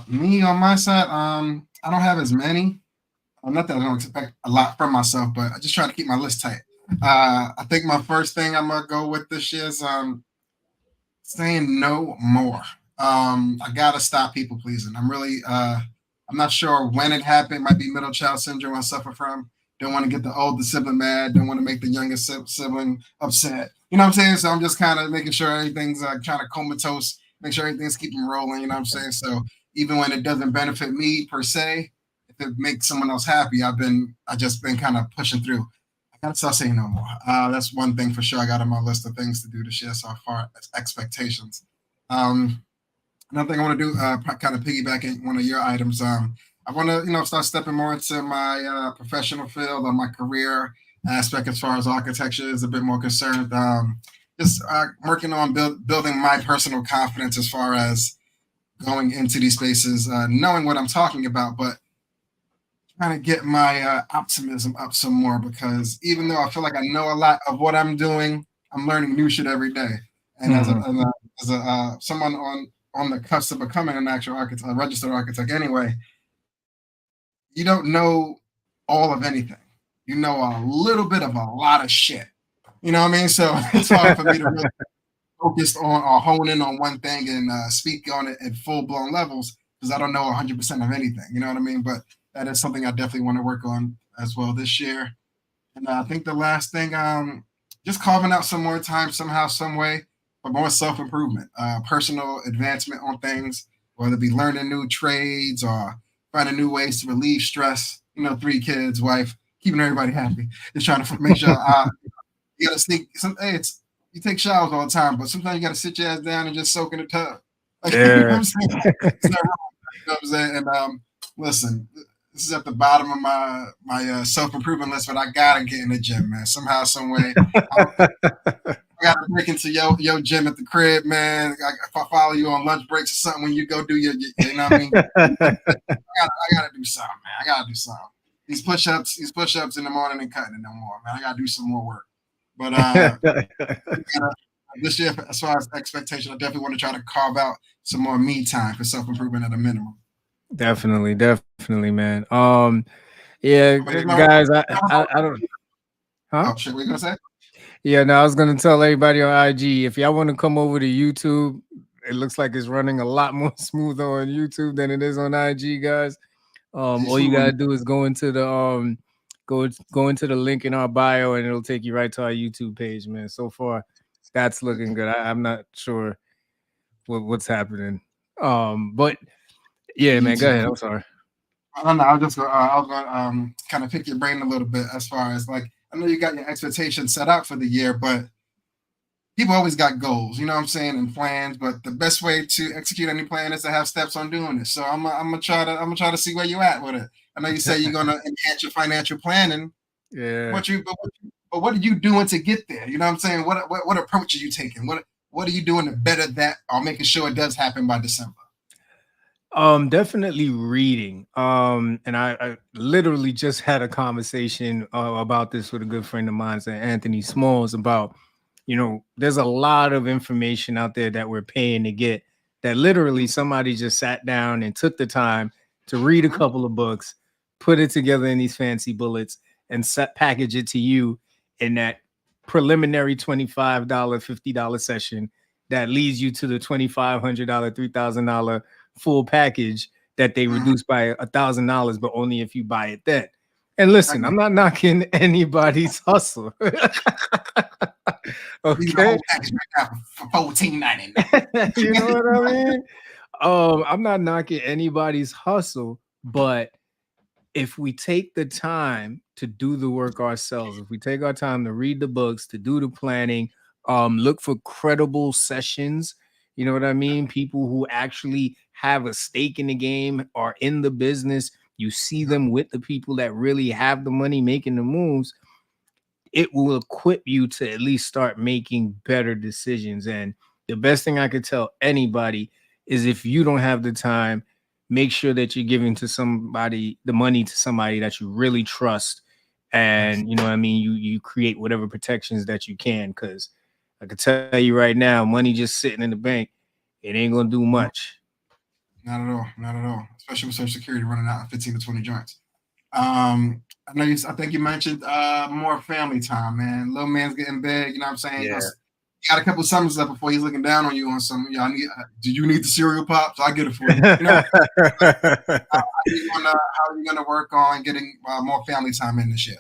Me on my side, I don't have as many. Not that I don't expect a lot from myself, but I just try to keep my list tight. I think my first thing I'm gonna go with this year is saying no more. I gotta stop people pleasing. I'm not sure when it happened. Might be middle child syndrome I suffer from. Don't want to get the older sibling mad. Don't want to make the younger sibling upset. You know what I'm saying? So I'm just kind of making sure everything's kind of comatose. Make sure everything's keeping rolling. You know what I'm saying? So even when it doesn't benefit me per se, if it makes someone else happy, I just been kind of pushing through. I gotta start saying no more. That's one thing for sure. I got on my list of things to do this year so far as expectations. Um, Another thing I want to do, kind of piggybacking one of your items. I want to, start stepping more into my professional field or my career aspect as far as architecture is a bit more concerned. Just working on building my personal confidence as far as going into these spaces, knowing what I'm talking about, but trying to get my optimism up some more because even though I feel like I know a lot of what I'm doing, I'm learning new shit every day. And Mhm. as a someone on the cusp of becoming an actual architect, a registered architect anyway, you don't know all of anything. You know a little bit of a lot of shit. You know what I mean? So it's hard for me to really focus on or hone in on one thing and speak on it at full blown levels because I don't know 100% of anything. You know what I mean? But that is something I definitely want to work on as well this year. And I think the last thing, just carving out some more time somehow, some way for more self improvement, personal advancement on things, whether it be learning new trades or finding new ways to relieve stress. 3 kids, wife, keeping everybody happy. Just trying to make sure you got to sneak. Hey, you take showers all the time, but sometimes you got to sit your ass down and just soak in the tub. Like, you know what Yeah. I'm saying? It's not wrong. You know what I'm saying? And listen, this is at the bottom of my self improvement list, but I gotta get in the gym, man. Somehow, some way. I gotta break into your gym at the crib, man. If I follow you on lunch breaks or something when you go do you know what I mean? I gotta do something, man. I gotta do something. These push-ups in the morning and cutting it no more, man. I gotta do some more work. But this year, as far as expectation, I definitely want to try to carve out some more me time for self-improvement at a minimum. Definitely, man. Yeah, But you know, guys, I don't, huh? oh shit, what you gonna say? Yeah, no, I was gonna tell everybody on IG, if y'all want to come over to YouTube, it looks like it's running a lot more smoother on YouTube than it is on IG, guys. He's All you smooth. gotta do is go into the go into the link in our bio, and it'll take you right to our YouTube page, man. So far, that's looking good. I'm not sure what's happening. But yeah, man, go YouTube. ahead. I'm sorry. I don't know. I was going to kind of pick your brain a little bit as far as like I know you got your expectations set out for the year, but people always got goals, you know what I'm saying, and plans. But the best way to execute any plan is to have steps on doing it. So I'm gonna try to see where you at with it. I know you say you're gonna enhance your financial planning. Yeah. But what are you doing to get there? You know what I'm saying? What approach are you taking? What are you doing to better that or making sure it does happen by December? Definitely reading. And I literally just had a conversation about this with a good friend of mine, Anthony Smalls, about, there's a lot of information out there that we're paying to get that literally somebody just sat down and took the time to read a couple of books, put it together in these fancy bullets, and package it to you in that preliminary $25, $50 session that leads you to the $2,500, $3,000 full package that they reduce by $1,000, but only if you buy it then. And listen, I'm not knocking anybody's hustle. Okay. Package right now for $14.99. You know what I mean? I'm not knocking anybody's hustle, but if we take the time to do the work ourselves, if we take our time to read the books, to do the planning, look for credible sessions, you know what I mean? People who actually have a stake in the game, are in the business. You see them with the people that really have the money making the moves. It will equip you to at least start making better decisions. And the best thing I could tell anybody is if you don't have the time, make sure that you're giving to somebody the money to somebody that you really trust. And you know what I mean? You create whatever protections that you can, because I can tell you right now, money just sitting in the bank, it ain't gonna do much. Not at all. Not at all. Especially with Social Security running out in 15 to 20 joints. I know I think you mentioned more family time, man. Little man's getting big, you know what I'm saying? Yeah. You got a couple summers left before he's looking down on you on some. Do you need the cereal pops? I get it for you. You know, how are you gonna work on getting more family time in this year?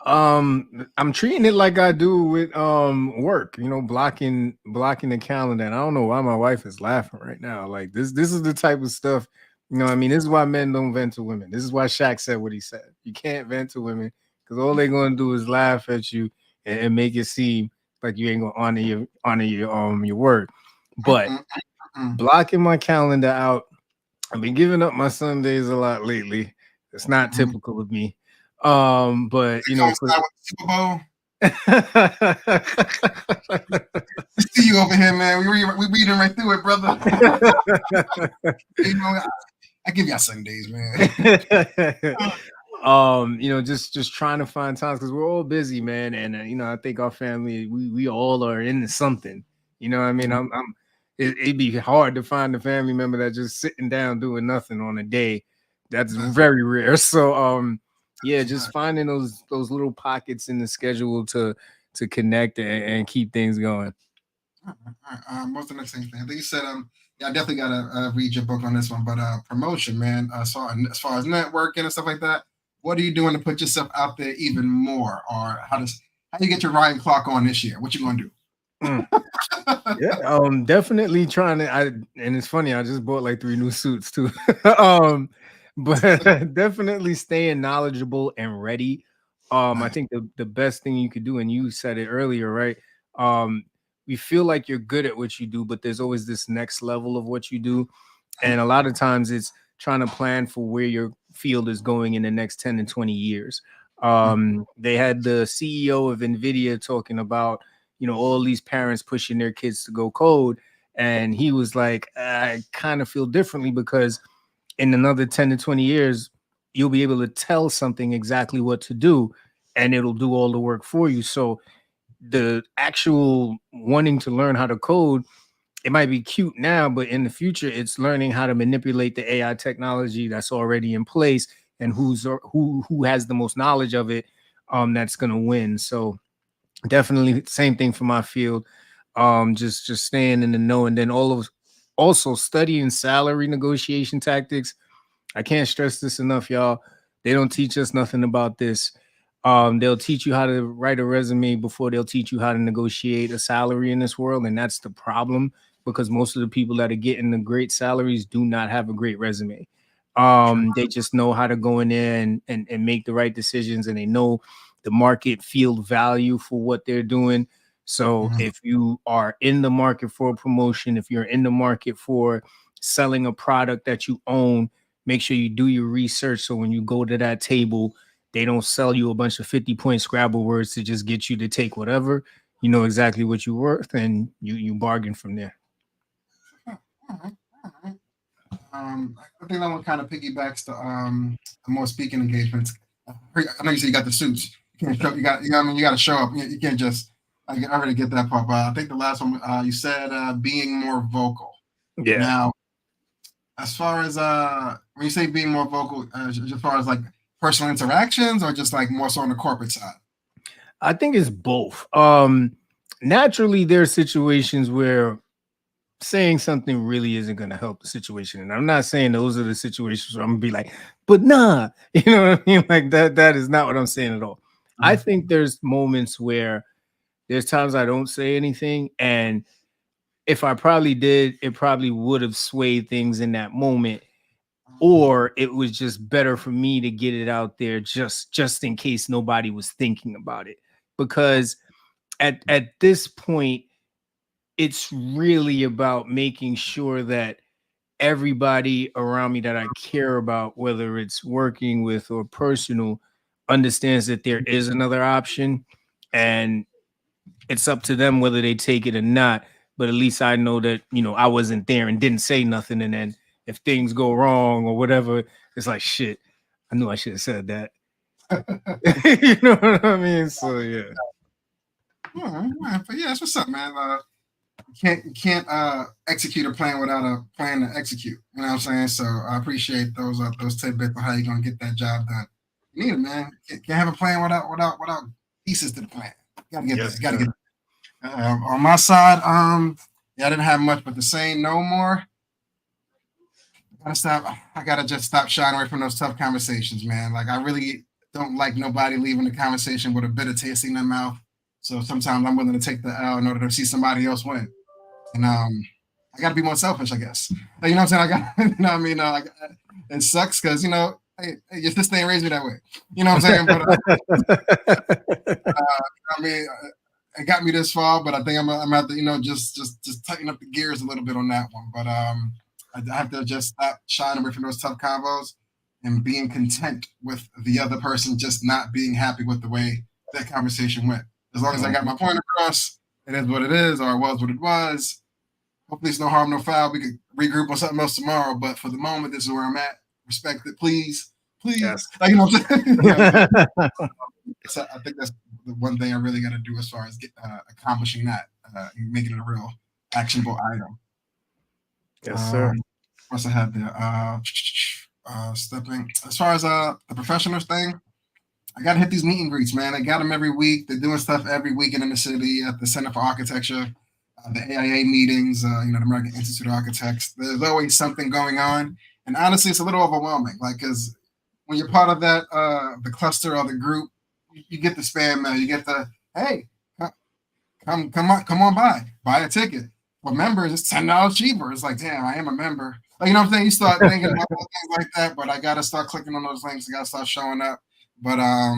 I'm treating it like I do with work, blocking the calendar. And I don't know why my wife is laughing right now. Like this is the type of stuff, I mean, this is why men don't vent to women. This is why Shaq said what he said. You can't vent to women because all they're gonna do is laugh at you and make it seem like you ain't gonna honor your word. But blocking my calendar out, I've been giving up my Sundays a lot lately. It's not typical of me. But with Super Bowl. See you over here, man. We reading right through it, brother. I give y'all Sundays, man. Just trying to find times because we're all busy, man. And I think our family, we all are into something. You know what I mean? It'd be hard to find a family member that's just sitting down doing nothing on a day. That's very rare. So just finding those little pockets in the schedule to connect and keep things going. What's the next thing? I think you said yeah, I definitely gotta read your book on this one, but promotion, man. As far as networking and stuff like that, what are you doing to put yourself out there even more, or how you get your Ryan Clark on this year? What you gonna do? Yeah, definitely trying to. And it's funny, I just bought like 3 new suits too. But definitely staying knowledgeable and ready. I think the best thing you could do, and you said it earlier, right? We feel like you're good at what you do, but there's always this next level of what you do. And a lot of times it's trying to plan for where your field is going in the next 10 and 20 years. They had the CEO of NVIDIA talking about, all these parents pushing their kids to go code. And he was like, I kind of feel differently because in another 10 to 20 years, you'll be able to tell something exactly what to do and it'll do all the work for you. So the actual wanting to learn how to code, it might be cute now, but in the future, it's learning how to manipulate the AI technology that's already in place and who has the most knowledge of it. That's gonna win. So definitely same thing for my field. Just staying in the know, and then also studying salary negotiation tactics. I can't stress this enough, y'all. They don't teach us nothing about this. They'll teach you how to write a resume before they'll teach you how to negotiate a salary in this world, and that's the problem because most of the people that are getting the great salaries do not have a great resume. They just know how to go in there and make the right decisions, and they know the market field value for what they're doing. So if you are in the market for a promotion, if you're in the market for selling a product that you own, make sure you do your research. So when you go to that table, they don't sell you a bunch of 50-point Scrabble words to just get you to take whatever. You know exactly what you're worth, and you bargain from there. All right, all right. I think that one kind of piggybacks the more speaking engagements. I know you said you got the suits. You can't show. You got. You know, what I mean, you got to show up. You can't just. I already get that part, but I think the last one you said being more vocal. Yeah. Now, as far as when you say being more vocal, as far as like personal interactions, or just like more so on the corporate side. I think it's both. Naturally, there are situations where saying something really isn't going to help the situation, and I'm not saying those are the situations where I'm gonna be like, but nah, you know what I mean? Like that is not what I'm saying at all. I think there's moments where there's times I don't say anything, and if I probably did, it probably would have swayed things in that moment, or it was just better for me to get it out there just in case nobody was thinking about it. Because at this point, it's really about making sure that everybody around me that I care about, whether it's working with or personal, understands that there is another option, and it's up to them whether they take it or not. But at least I know that, I wasn't there and didn't say nothing. And then if things go wrong or whatever, it's like, shit, I knew I should have said that. You know what I mean? So, yeah. But yeah, that's what's up, man. You can't execute a plan without a plan to execute. You know what I'm saying? So I appreciate those tidbits on how you're gonna get that job done. You need it, man. Can't have a plan without pieces to the plan. You gotta get Yes, that. You gotta get on my side, yeah, I didn't have much, but the saying no more. Gotta stop. I gotta just stop shying away from those tough conversations, man. Like I really don't like nobody leaving the conversation with a bitter taste in their mouth. So sometimes I'm willing to take the L in order to see somebody else win. And I gotta be more selfish, I guess. Like, you know what I'm saying? You know what I mean? It sucks because hey, your sister ain't raised me that way. You know what I'm saying? But I mean, it got me this far, but I think I'm at the just tighten up the gears a little bit on that one. But I have to just stop shying away from those tough combos and being content with the other person just not being happy with the way that conversation went. As long as I got my point across, it is what it is, or it was what it was. Hopefully, it's no harm, no foul. We could regroup on something else tomorrow. But for the moment, this is where I'm at. Respect it, please. Yes. Like, you know what I'm saying? So I think that's the one thing I really got to do as far as accomplishing that, making it a real actionable item. Yes, sir. What's I have there? Stepping as far as the professionals thing. I gotta hit these meet and greets, man. I got them every week. They're doing stuff every weekend in the city at the Center for Architecture, the AIA meetings, the American Institute of Architects. There's always something going on, and honestly, it's a little overwhelming. Like, because when you're part of that, the cluster or the group, you get the spam mail. You get the hey, come on buy a ticket. For members, it's $10 cheaper. It's like, damn, I am a member. Like, you know what I'm saying? You start thinking about things like that, but I gotta start clicking on those links. I gotta start showing up. But I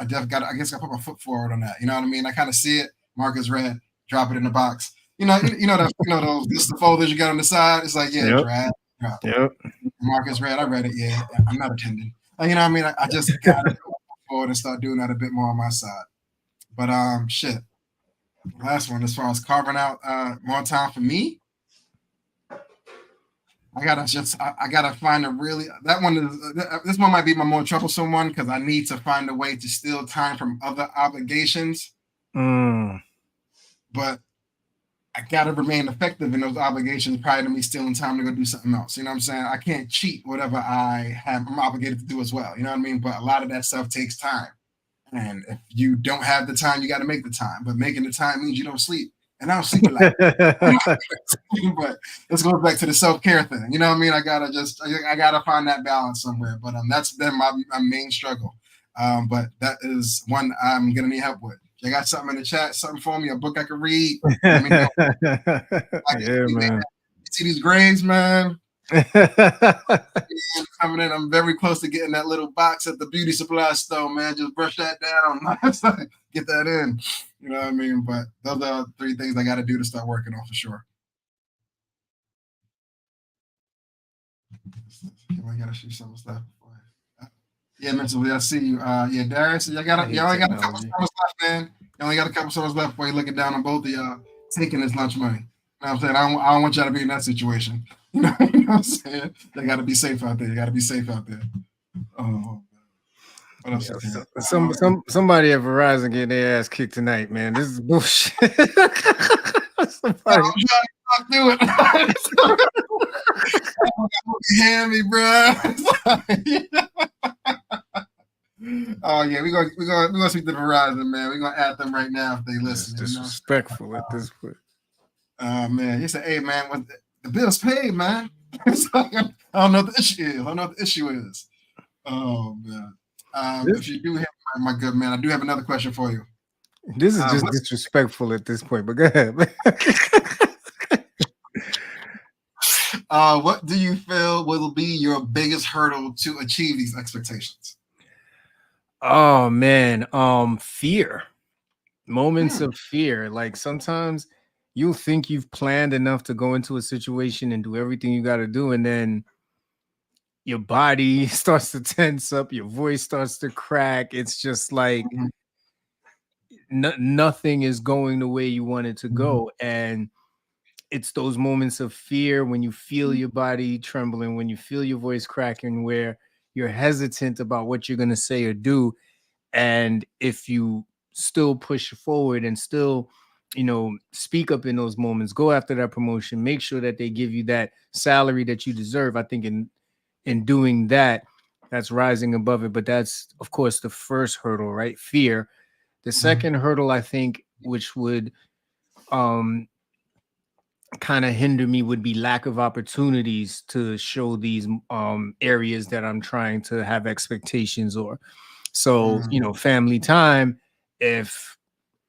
guess I put my foot forward on that. You know what I mean? I kind of see it. Mark is red. Drop it in the box. Those just the folders you got on the side. It's like, yeah, drag, drop. Yep. Mark is red. I read it. Yeah, I'm not attending. You know what I mean? I just gotta go forward and start doing that a bit more on my side. But shit. Last one, as far as carving out more time for me, I gotta find a really that one is this one might be my more troublesome one because I need to find a way to steal time from other obligations, but I gotta remain effective in those obligations prior to me stealing time to go do something else. You know what I'm saying? I can't cheat whatever I'm obligated to do as well. You know what I mean? But a lot of that stuff takes time. And if you don't have the time, you got to make the time. But making the time means you don't sleep. And I don't sleep a lot. But this goes back to the self-care thing. You know what I mean? I gotta find that balance somewhere. But that's been my main struggle. But that is one I'm gonna need help with. You got something in the chat, something for me, a book I can read. Let me know. Yeah, man. You see these grades, man. Coming in, I'm very close to getting that little box at the beauty supply store, man. Just brush that down. Get that in. You know what I mean? But those are 3 things I got to do to start working on for sure. I got to shoot some stuff. Yeah, mentally, I see you. Yeah, Darius, you only got a couple summers left, man. You only got a couple summers left before you're looking down on both of y'all taking this lunch money. You know what I'm saying? I don't want y'all to be in that situation. You know what I'm saying? They got to be safe out there. You got to be safe out there. Oh, what else? Yeah, somebody at Verizon getting their ass kicked tonight, man. This is bullshit. Somebody. I'm do it. Hand me, bro. Oh yeah, we're gonna speak to Verizon, man. We're gonna add them right now if they listen. It's disrespectful at this point. Man, he said, "Hey, man, what the bill's paid, man." It's like, I don't know what the issue is. I don't know what the issue is. Oh man. If you do have my good man, I do have another question for you. This is just disrespectful at this point, but go ahead. What do you feel will be your biggest hurdle to achieve these expectations? Oh man, fear. Moments of fear. Like sometimes you'll think you've planned enough to go into a situation and do everything you got to do, and then your body starts to tense up, your voice starts to crack. It's just like nothing is going the way you want it to go. And it's those moments of fear when you feel your body trembling, when you feel your voice cracking, where you're hesitant about what you're going to say or do. And if you still push forward and still, speak up in those moments, go after that promotion, make sure that they give you that salary that you deserve. I think in doing that, that's rising above it. But that's, of course, the first hurdle, right? Fear. The second hurdle, I think, which would kind of hinder me, would be lack of opportunities to show these areas that I'm trying to have expectations or. So, family time, if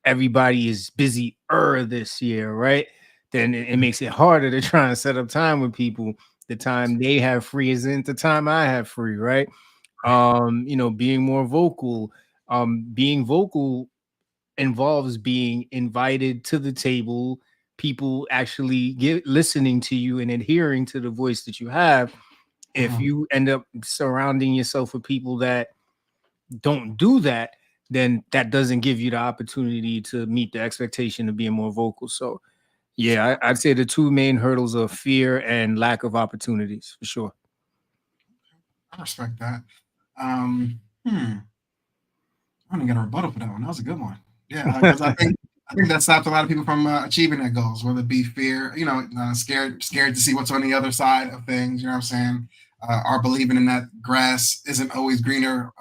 everybody is busy this year, right? Then it makes it harder to try and set up time with people. The time they have free isn't the time I have free, right? Being more vocal. Being vocal involves being invited to the table, people actually listening to you and adhering to the voice that you have. If you end up surrounding yourself with people that don't do that, then that doesn't give you the opportunity to meet the expectation of being more vocal. So yeah, I'd say the 2 main hurdles are fear and lack of opportunities for sure. I respect that. I only got a rebuttal for that one. That was a good one. Yeah, because I think that stops a lot of people from achieving their goals, whether it be fear, scared to see what's on the other side of things. You know what I'm saying? Or believing in that grass isn't always greener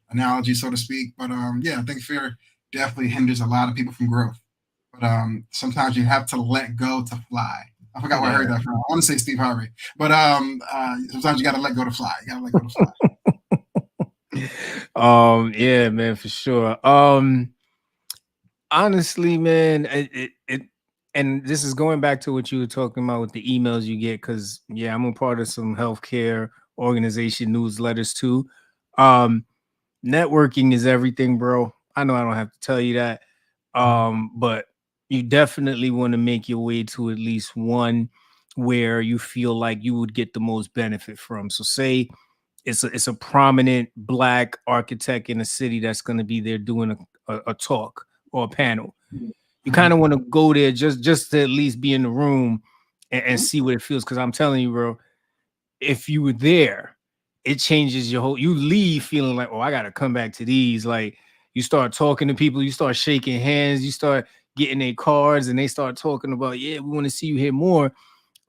analogy, so to speak. But yeah, I think fear definitely hinders a lot of people from growth. But sometimes you have to let go to fly. I forgot where I heard that from. I want to say Steve Harvey, but sometimes you got to let go to fly. You got to let go to fly. Yeah, man, for sure. Honestly, man, it and this is going back to what you were talking about with the emails you get, because I'm a part of some healthcare organization newsletters too. Networking is everything, bro. I know I don't have to tell you that. But you definitely want to make your way to at least one where you feel like you would get the most benefit from. So say it's a prominent Black architect in a city that's going to be there doing a talk or a panel. You kind Mhm. of want to go there just to at least be in the room and see what it feels. Because I'm telling you, bro, if you were there, it changes your whole. You leave feeling like, oh, I gotta come back to these. Like you start talking to people, you start shaking hands, you start getting their cards, and they start talking about, yeah, we want to see you here more.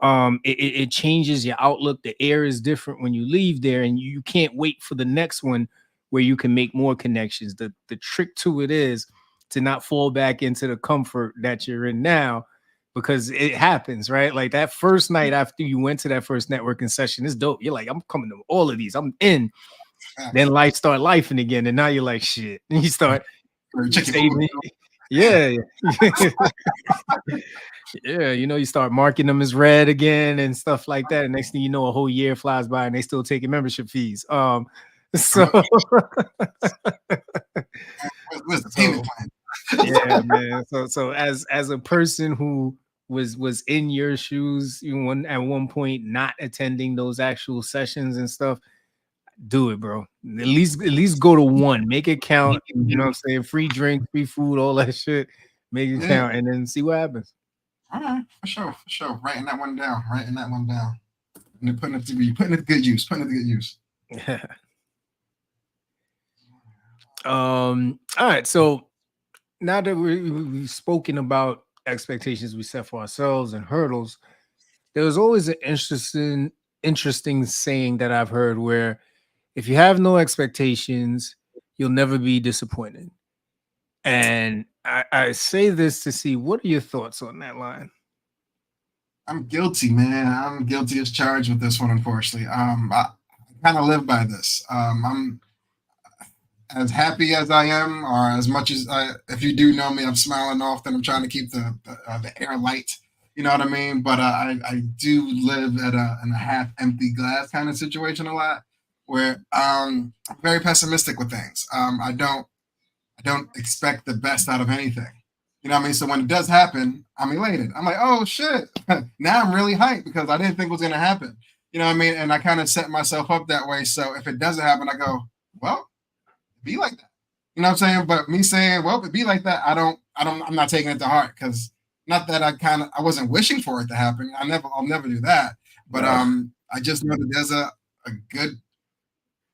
It changes your outlook. The air is different when you leave there, and you can't wait for the next one where you can make more connections. The trick to it is to not fall back into the comfort that you're in now, because it happens, right? Like that first night after you went to that first networking session is dope. You're like, I'm coming to all of these, I'm in. Then Facts. life start lifing again, and now you're like, shit. And you start Or chicken food. saving. Yeah. Yeah, you start marking them as red again and stuff like that. And next thing you know, a whole year flies by and they still taking membership fees. So What's the payment so plan? yeah, man. So as a person who was in your shoes, at one point not attending those actual sessions and stuff, do it, bro. At least go to one, make it count. You know what I'm saying? Free drink, free food, all that shit. Make it Yeah. count, and then see what happens. All right, for sure, for sure. Writing that one down. Writing that one down. And then putting it to good use. Putting it to good use. All right. So now that we've spoken about expectations we set for ourselves and hurdles, there was always an interesting saying that I've heard where if you have no expectations, you'll never be disappointed. And I say this to see, what are your thoughts on that line? I'm guilty, man. I'm guilty as charged with this one, unfortunately. I kind of live by this. I'm as happy as I am, or as much as if you do know me, I'm smiling often. I'm trying to keep the air light. You know what I mean? But I do live in a half empty glass kind of situation a lot, where I'm very pessimistic with things. I don't expect the best out of anything. You know what I mean? So when it does happen, I'm elated. I'm like, oh shit. Now I'm really hyped because I didn't think it was gonna happen. You know what I mean? And I kind of set myself up that way. So if it doesn't happen, I go, well, be like that. You know what I'm saying? But me saying, well, it be like that, I'm not taking it to heart, because not that I wasn't wishing for it to happen. I'll never do that. But Right. I just know that there's a good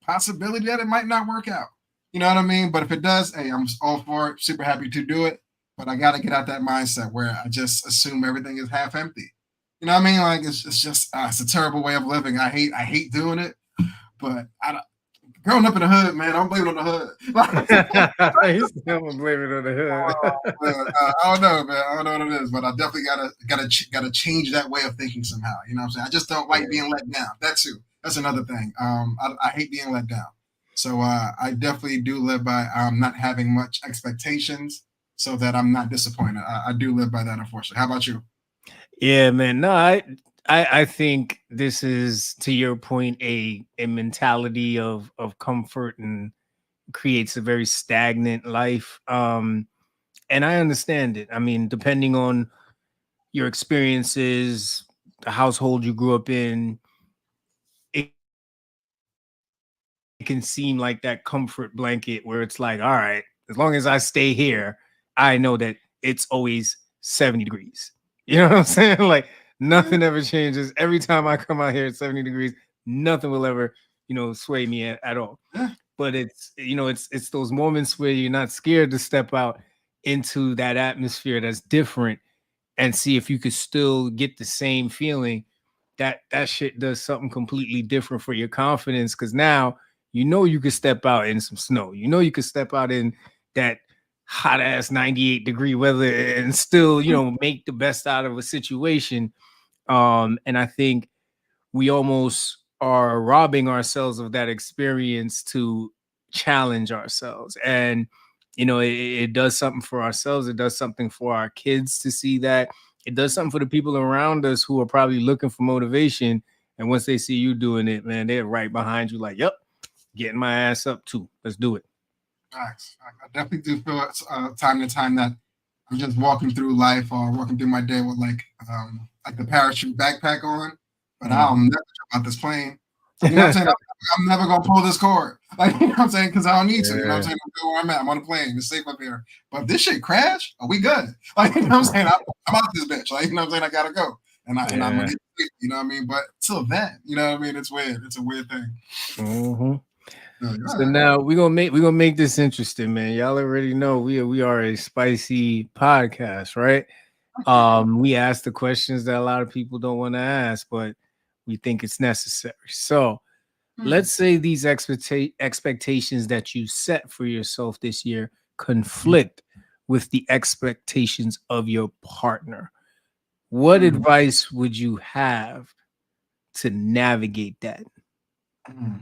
possibility that it might not work out. You know what I mean? But if it does, hey, I'm all for it. Super happy to do it. But I got to get out that mindset where I just assume everything is half empty. You know what I mean? Like it's just it's a terrible way of living. I hate doing it. But growing up in the hood, man, I'm blaming on the hood. He's still blaming on the Oh, hood. man, I don't know, man. I don't know what it is, but I definitely gotta change that way of thinking somehow. You know what I'm saying? I just don't like being let down. That too. That's another thing. I hate being let down. So I definitely do live by not having much expectations, so that I'm not disappointed. I do live by that, unfortunately. How about you? Yeah, man. No, I think this is, to your point, a mentality of comfort, and creates a very stagnant life. And I understand it. I mean, depending on your experiences, the household you grew up in, it can seem like that comfort blanket where it's like, all right, as long as I stay here, I know that it's always 70 degrees. You know what I'm saying? Like Yeah, nothing ever changes. Every time I come out here at 70 degrees, nothing will ever, sway me at all. yeah, But it's those moments where you're not scared to step out into that atmosphere that's different, and see if you could still get the same feeling. That shit does something completely different for your confidence, because now you could step out in some snow. You could step out in that hot ass 98-degree weather and still, make the best out of a situation. And I think we almost are robbing ourselves of that experience to challenge ourselves. And it does something for ourselves, it does something for our kids to see that, it does something for the people around us who are probably looking for motivation. And once they see you doing it, man, they're right behind you, like, yep, getting my ass up too, let's do it. facts. I definitely do feel time to time that I'm just walking through life or walking through my day with like the parachute backpack on, but I'll Mhm. never jump out this plane. You know what I'm saying? I'm never gonna pull this cord. Like, you know what I'm saying? Because I don't need to. You know what I'm Yeah. saying? I'm good where I'm at. I'm on the plane. It's safe up here. But if this shit crash, are we good? Like, you know what I'm saying? I'm out this bitch. Like, you know what I'm saying? I gotta go. And I'm gonna Yeah. get sleep, you know what I mean? But till then, you know what I mean? It's weird. It's a weird thing. hmm Like, all So right. now we're gonna make this interesting, man. Y'all already know we are a spicy podcast, right? We ask the questions that a lot of people don't want to ask, but we think it's necessary. So Hmm. let's say these expectations that you set for yourself this year Hmm. conflict with the expectations of your partner. What Hmm. advice would you have to navigate that? Hmm.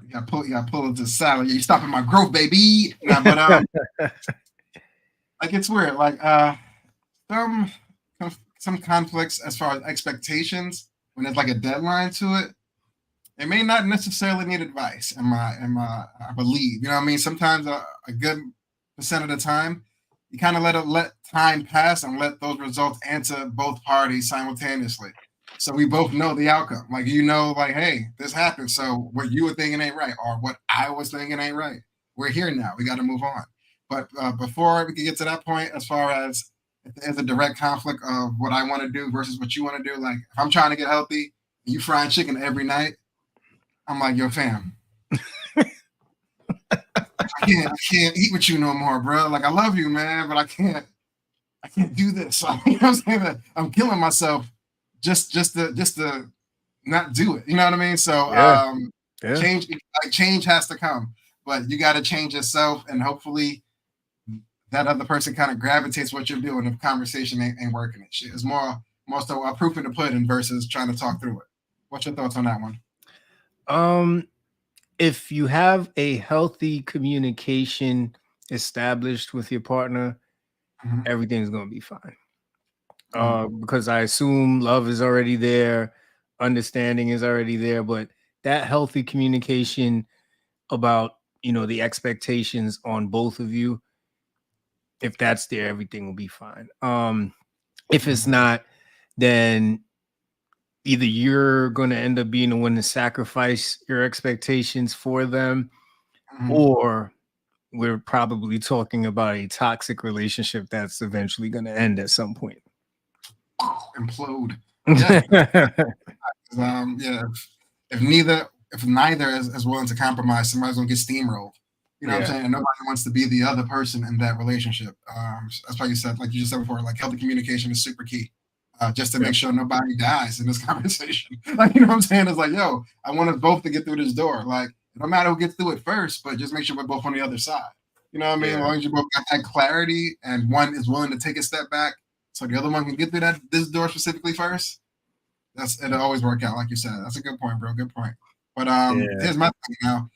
You gotta pull it to the side. You stopping my growth, baby. Nah, but like it's weird. Like some some conflicts as far as expectations when there's like a deadline to it. It may not necessarily need advice. I believe. You know what I mean? Sometimes a good percent of the time, you kind of let time pass and let those results answer both parties simultaneously. So we both know the outcome. Like you know, like, hey, this happened. So what you were thinking ain't right, or what I was thinking ain't right. We're here now. We got to move on. But before we can get to that point, as far as if there's a direct conflict of what I want to do versus what you want to do, like if I'm trying to get healthy, you frying chicken every night, I'm like, yo, fam, I can't eat with you no more, bro. Like, I love you, man, but I can't do this. Like, you know what I'm saying? I'm killing myself just to not do it. You know what I mean? So, Yeah, yeah, change has to come, but you got to change yourself, and hopefully that other person kind of gravitates what you're doing. If conversation ain't working, and shit, it's more so a proof in the pudding versus trying to talk through it. What's your thoughts on that one? um if you have a healthy communication established with your partner, Mhm. everything's going to be fine. Mm. Because I assume love is already there, understanding is already there, but that healthy communication about, the expectations on both of you, if that's there, everything will be fine. If it's Mm. not, then either you're going to end up being the one to sacrifice your expectations for them, Mhm. or we're probably talking about a toxic relationship that's eventually going to end at some point. Implode. Yeah. Yeah. If neither is willing to compromise, somebody's gonna get steamrolled. You know what I'm Yeah, saying? And nobody wants to be the other person in that relationship. That's why you said, like you just said before, like healthy communication is super key. Just to yeah, make sure nobody dies in this conversation. Like, you know what I'm saying? It's like, yo, I want us both to get through this door. Like, no matter who gets through it first, but just make sure we're both on the other side. You know what I mean? As yeah, long as you both got that clarity and one is willing to take a step back so the other one can get through this door specifically first, it'll always work out, like you said. That's a good point, bro. Good point. But yeah. here's my thing now.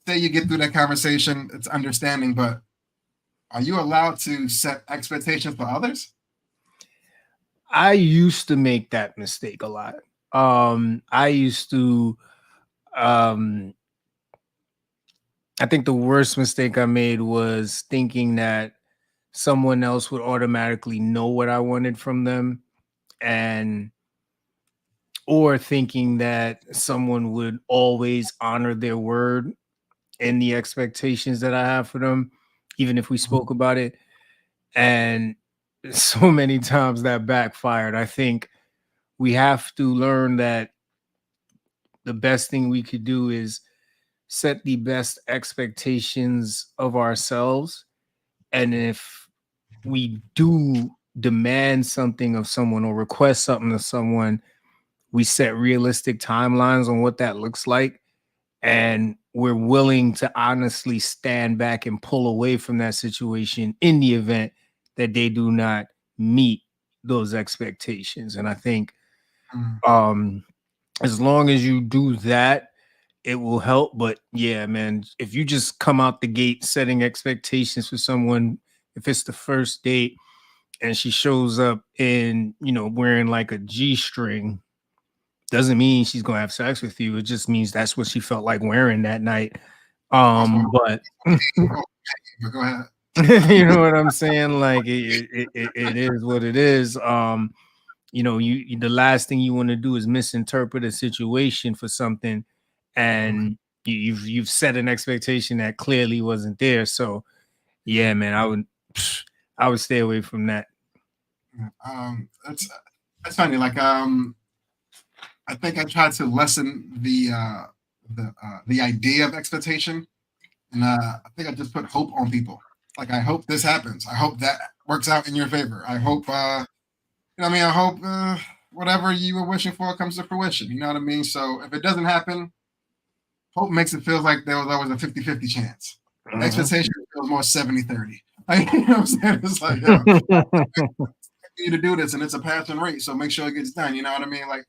Say you get through that conversation, it's understanding, but are you allowed to set expectations for others? I used to make that mistake a lot. I used to um I think the worst mistake I made was thinking that someone else would automatically know what I wanted from them, and or thinking that someone would always honor their word and the expectations that I have for them, even if we Mhm. spoke about it. And so many times that backfired. I think we have to learn that the best thing we could do is set the best expectations of ourselves. And if we do demand something of someone or request something of someone, we set realistic timelines on what that looks like. And we're willing to honestly stand back and pull away from that situation in the event that they do not meet those expectations. And I think Mm. um as long as you do that, it will help. But yeah, man, if you just come out the gate setting expectations for someone, if it's the first date and she shows up in, wearing like a G string, doesn't mean she's gonna have sex with you. It just means that's what she felt like wearing that night. That's what, But oh, but go ahead. you know what I'm saying? Like it is what it is. The last thing you want to do is misinterpret a situation for something and you've set an expectation that clearly wasn't there. So yeah, man, I would stay away from that. That's funny. Like I think I tried to lessen the idea of expectation, and I think I just put hope on people. Like I hope this happens. I hope that works out in your favor. I hope I hope whatever you were wishing for comes to fruition. You know what I mean? So if it doesn't happen, hope makes it feel like there was always a 50-50 chance. Expectation feels more 70-30. Like, you know what I'm saying? It's like, yo, you to do this and it's a passing rate, so make sure it gets done. You know what I mean? Like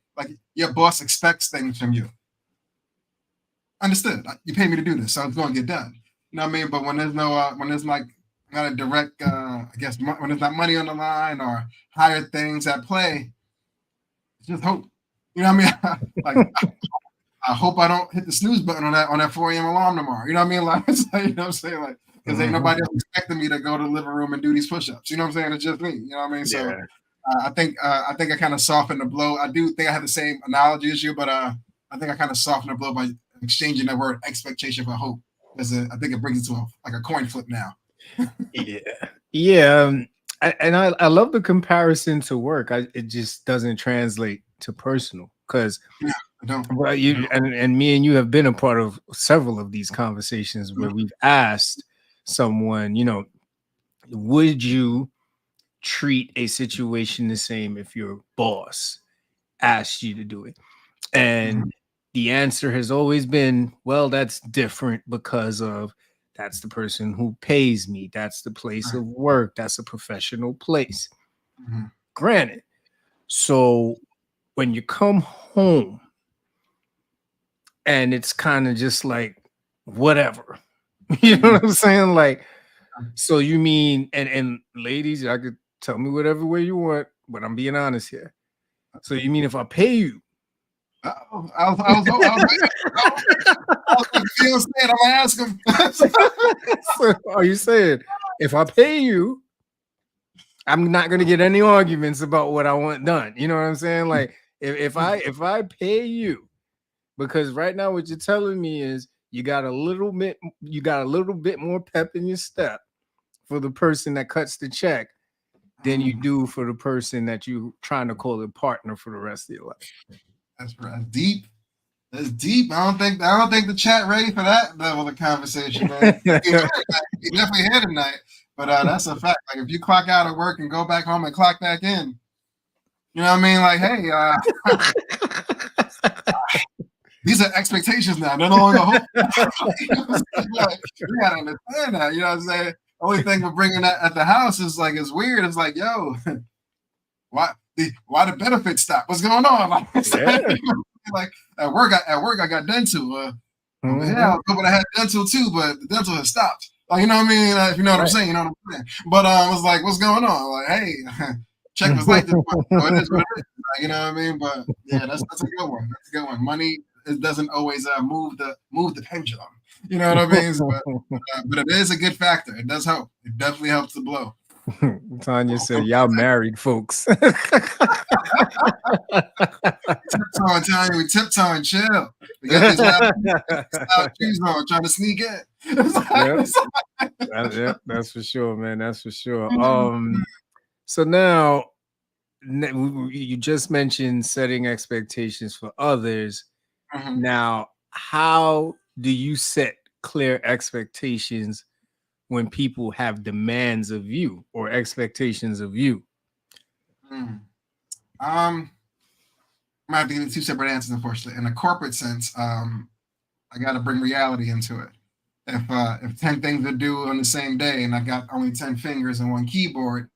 your boss expects things from you. Understood. You pay me to do this, so it's going to get done. You know what I mean? But when there's no when there's like not a direct I guess when there's not money on the line or higher things at play, it's just hope. You know what I mean? Like I hope I don't hit the snooze button on that 4 a.m. alarm tomorrow. You know what I mean? Like, you know what I'm saying? Like, because ain't nobody else expecting me to go to the living room and do these push-ups. You know what I'm saying? It's just me. You know what I mean? So I think I kind of softened the blow. I do think I have the same analogy as you, but I think I kind of softened the blow by exchanging that word expectation for hope. I think it brings it to a coin flip now. Yeah. I love the comparison to work. It just doesn't translate to personal because well, you and me and you have been a part of several of these conversations where we've asked someone, you know, would you treat a situation the same if your boss asked you to do it? And the answer has always been, well, that's different because of that's the person who pays me. That's the place of work. That's a professional place. Granted. So when you come home and it's kind of just like, whatever, you know what I'm saying? Like, so you mean, and ladies, I could tell me whatever way you want, but I'm being honest here. So you mean if I pay you? I was I'm gonna ask him. So are you saying if I pay you, I'm not gonna get any arguments about what I want done? You know what I'm saying? Like if I pay you, because right now what you're telling me is you got a little bit more pep in your step for the person that cuts the check than you do for the person that you're trying to call a partner for the rest of your life. That's right. Deep. That's deep. I don't think the chat ready for that level of conversation, man. You definitely here tonight. But that's a fact. Like if you clock out of work and go back home and clock back in, you know what I mean? Like, hey, these are expectations now. They're no longer hope. You gotta understand that. You know what I'm saying? Only thing we're bringing that at the house is like it's weird. It's like, yo, why the benefits stop? What's going on? Like at work I got dental. Yeah, but I had dental too, but the dental has stopped. Like, you know what I mean? If you know what I'm saying, you know what I'm saying. But I was like, what's going on? Like, hey, check was like this. It is what it is. Like, you know what I mean? But yeah, that's a good one. That's a good one. Money it doesn't always move the pendulum. You know what I mean? But it is a good factor. It does help. It definitely helps the blow. Tanya said, "Y'all married folks." Tiptoeing, Tanya. We tiptoeing, chill. We got these loud shoes on, trying to sneak in. That's for sure, man. That's for sure. So now you just mentioned setting expectations for others. Now, how do you set clear expectations when people have demands of you or expectations of you? Might have to give you two separate answers, unfortunately. In a corporate sense, I got to bring reality into it. If 10 things are due on the same day and I got only 10 fingers and one keyboard,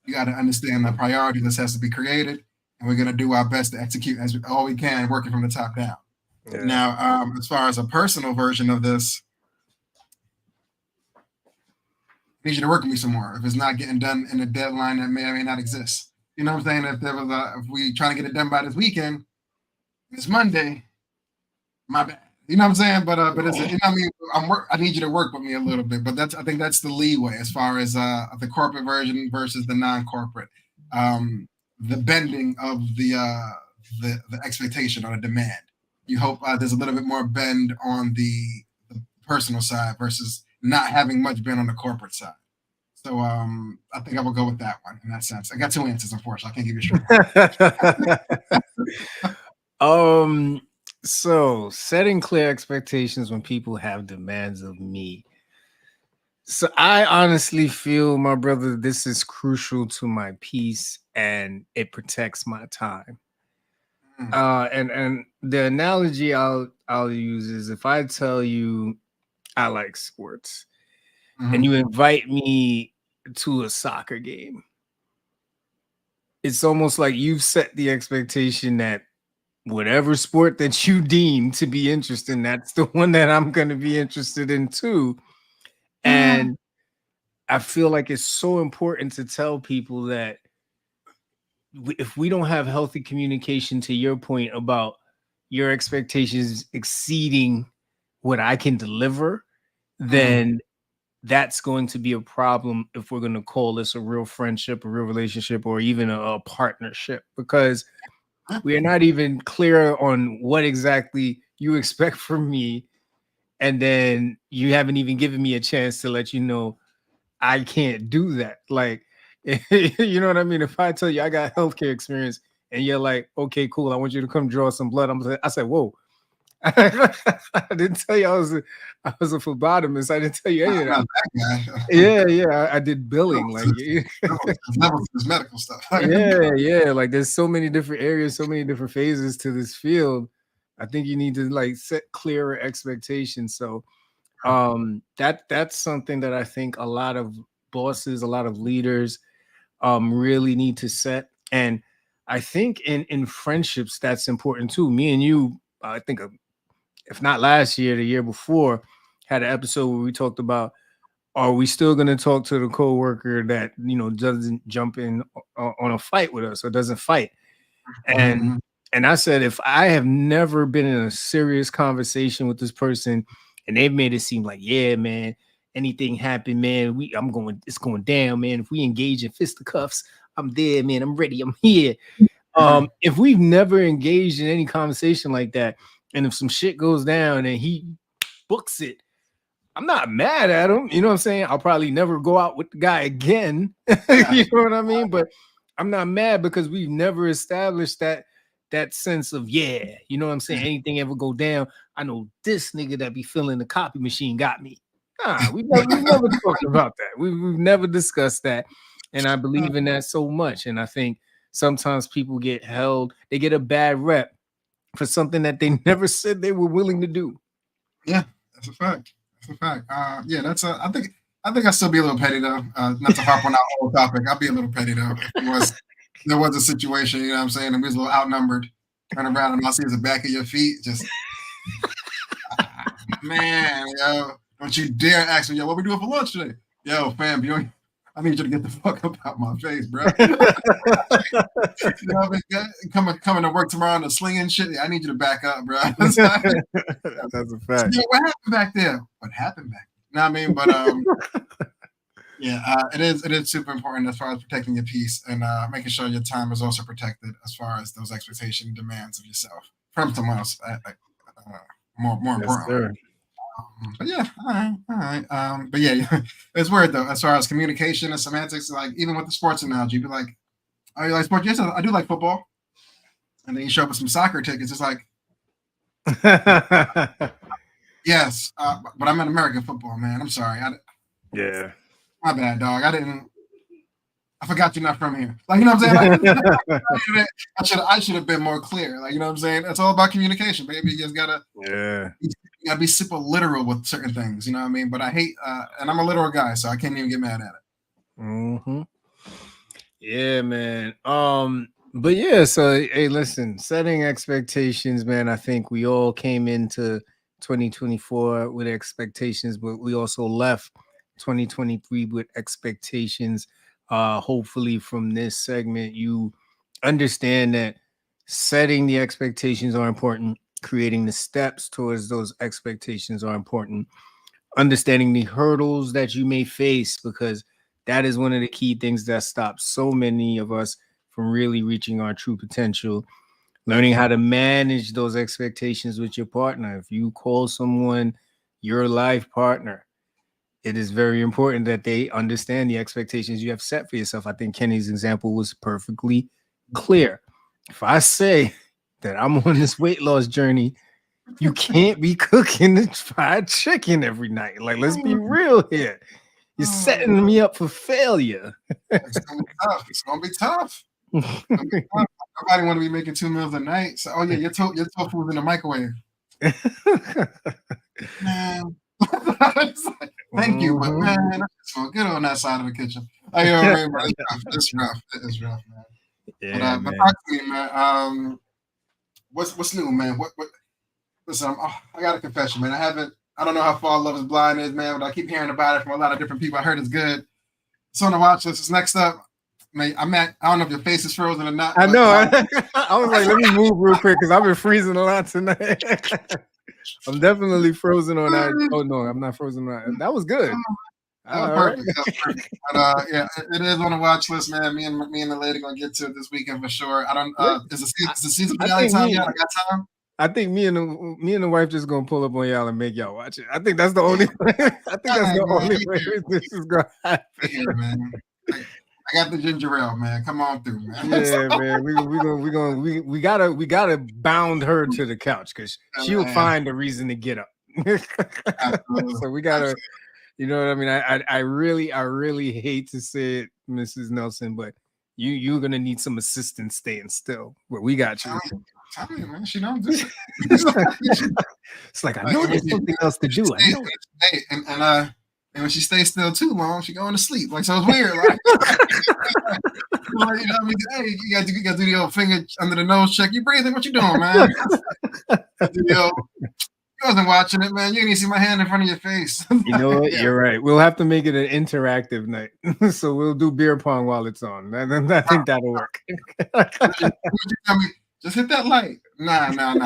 you got to understand the priority list has to be created, and we're going to do our best to execute all we can, working from the top down. Yeah. Now, as far as a personal version of this, I need you to work with me some more. If it's not getting done in a deadline that may or may not exist, you know what I'm saying? If we trying to get it done by this weekend, it's Monday. My bad. You know what I'm saying? But it's you know what I mean. I need you to work with me a little bit. But I think that's the leeway as far as the corporate version versus the non-corporate. The bending of the expectation or the demand. you hope there's a little bit more bend on the personal side versus not having much bend on the corporate side. So I think I will go with that one in that sense. I got two answers, unfortunately. I can't give you a straight um, so setting clear expectations when people have demands of me. So I honestly feel, my brother, this is crucial to my peace and it protects my time. one. And the analogy I'll use is if I tell you I like sports and Mm-hmm. you invite me to a soccer game, it's almost like you've set the expectation that whatever sport that you deem to be interesting, that's the one that I'm going to be interested in too. Mm-hmm. And I feel like it's so important to tell people that if we don't have healthy communication, to your point about your expectations exceeding what I can deliver, Mm-hmm. then that's going to be a problem if we're going to call this a real friendship, a real relationship, or even a partnership, because we are not even clear on what exactly you expect from me. And then you haven't even given me a chance to let you know I can't do that. Like, you know what I mean? If I tell you I got healthcare experience and you're like, okay, cool, I want you to come draw some blood. I said, whoa. I didn't tell you I was a phlebotomist. I didn't tell you any of that. Not that guy. Yeah, yeah. I did billing. Like, Levels to this medical stuff. yeah, yeah. Like, there's so many different areas, so many different phases to this field. I think you need to like set clearer expectations. So that's something that I think a lot of bosses, a lot of leaders really need to set. And I think in friendships that's important too. Me and you, I think if not last year, the year before, had an episode where we talked about, are we still going to talk to the coworker that doesn't jump in on a fight with us or doesn't fight? And Mm-hmm. and I said, if I have never been in a serious conversation with this person and they've made it seem like, yeah, man, anything happen, man, it's going down, man. If we engage in fisticuffs, I'm there, man. I'm ready. I'm here. Mm-hmm. If we've never engaged in any conversation like that, and if some shit goes down and he books it, I'm not mad at him. You know what I'm saying? I'll probably never go out with the guy again. Yeah. You know what I mean? But I'm not mad because we've never established that sense of, yeah, you know what I'm saying? Anything ever go down, I know this nigga that be filling the copy machine got me. Nah, we've never talked about that. We've never discussed that. And I believe in that so much. And I think sometimes people they get a bad rep for something that they never said they were willing to do. Yeah, that's a fact. That's a fact. Yeah, that's a. I think I'd still be a little petty though. Not to harp on that whole topic. I'd be a little petty though if there was a situation. You know what I'm saying? And we was a little outnumbered. Turn around and all I see is the back of your feet. Just man, yo, don't you dare ask me, yo, what we doing for lunch today? Yo, fam, I need you to get the fuck up out my face, bro. You know what I mean? Coming to work tomorrow and slinging shit. Yeah, I need you to back up, bro. That's a fact. Yeah, what happened back there? What happened back there? You know what I mean? But yeah, it is super important as far as protecting your peace and making sure your time is also protected as far as those expectation demands of yourself from someone else. More Yes, importantly. sir. But yeah, all right. But yeah, it's weird though as far as communication and semantics. Like even with the sports analogy, you'd be like, "Oh, you like sports? Yes, I do like football." And then you show up with some soccer tickets. It's like, yes, but I'm an American football man. I'm sorry. Yeah. My bad, dog. I forgot you're not from here. Like, you know what I'm saying? Like, I should have been more clear. Like, you know what I'm saying? It's all about communication, baby. You just Yeah. gotta be super literal with certain things. You know what I mean? But I hate, and I'm a literal guy, so I can't even get mad at it. Hmm. Yeah, man. But yeah, so hey, listen, setting expectations, man. I think we all came into 2024 with expectations, but we also left 2023 with expectations. Hopefully from this segment, you understand that setting the expectations are important, creating the steps towards those expectations are important, understanding the hurdles that you may face, because that is one of the key things that stops so many of us from really reaching our true potential. learning how to manage those expectations with your partner. If you call someone your life partner, it is very important that they understand the expectations you have set for yourself. I think Kenny's example was perfectly clear. If I say that I'm on this weight loss journey, you can't be cooking the fried chicken every night. Like, let's be real here. You're setting me up for failure. It's gonna be tough. It's gonna be tough. Nobody want to be making 2 meals a night. So, oh yeah, your tofu was in the microwave. Man, thank you, but man, it's so good on that side of the kitchen. I know, right, bro. It's rough. It's rough, man. Yeah, but talk to me, man. What's new, man? What? Listen, I got a confession, man. I don't know how far Love Is Blind is, man, but I keep hearing about it from a lot of different people. I heard it's good. It's on the watch list. It's next up. Man, I don't know if your face is frozen or not. I know. I was like, let me move real quick because I've been freezing a lot tonight. I'm definitely frozen on that. Oh no, I'm not frozen on that. That was good. That was perfect. That was perfect. But yeah, it is on the watch list, man. Me and the lady gonna get to it this weekend for sure. I don't. Is the season finale time yet? I got time. I think me and the wife just gonna pull up on y'all and make y'all watch it. I think that's the only. I think that's the only way this is gonna happen. Here, man. I got the ginger ale, man. Come on through, man. Yeah, man. We gotta bound her to the couch because she'll find a reason to get up. So we gotta, you know what I mean? I really hate to say it, Mrs. Nelson, but you're gonna need some assistance staying still. But we got you. Tell me, man. She knows this. It's like I know there's something else to do. I know. And when she stays still too long, she going to sleep. Like, so it's weird. Like, you know what I mean? Hey, you got to do the old finger under the nose check. You breathing? What you doing, man? You wasn't watching it, man. You didn't even see my hand in front of your face. You know what? You're right. We'll have to make it an interactive night. So we'll do beer pong while it's on. I think that'll work. Just hit that light. Nah. Lights on,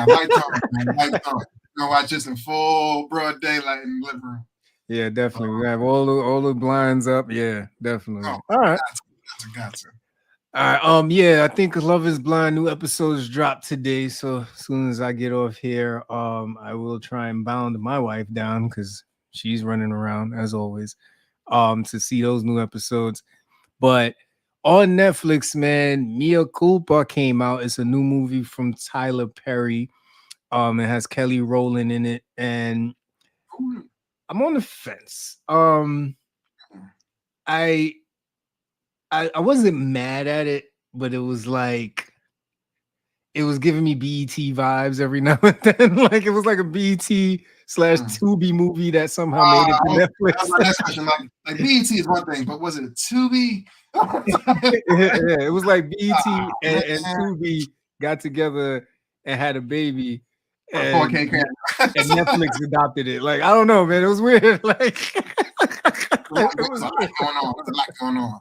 man. Lights on. You watch this in full broad daylight in the living room. Yeah, definitely. We have all the blinds up. Yeah, definitely. All right. Gotcha. All right. Yeah, I think Love Is Blind new episodes drop today. So as soon as I get off here, I will try and bound my wife down because she's running around as always. To see those new episodes. But on Netflix, man, Mea Culpa came out. It's a new movie from Tyler Perry. It has Kelly Rowland in it, and I'm on the fence. I wasn't mad at it, but it was like it was giving me BET vibes every now and then. Like it was like a BET/Tubi movie that somehow made it to Netflix. My next question, like BET is one thing, but was it Tubi? Yeah, it was like BET and Tubi got together and had a baby. And, 4K camera. And Netflix adopted it. Like, I don't know, man. It was weird. Like, There's a lot going on.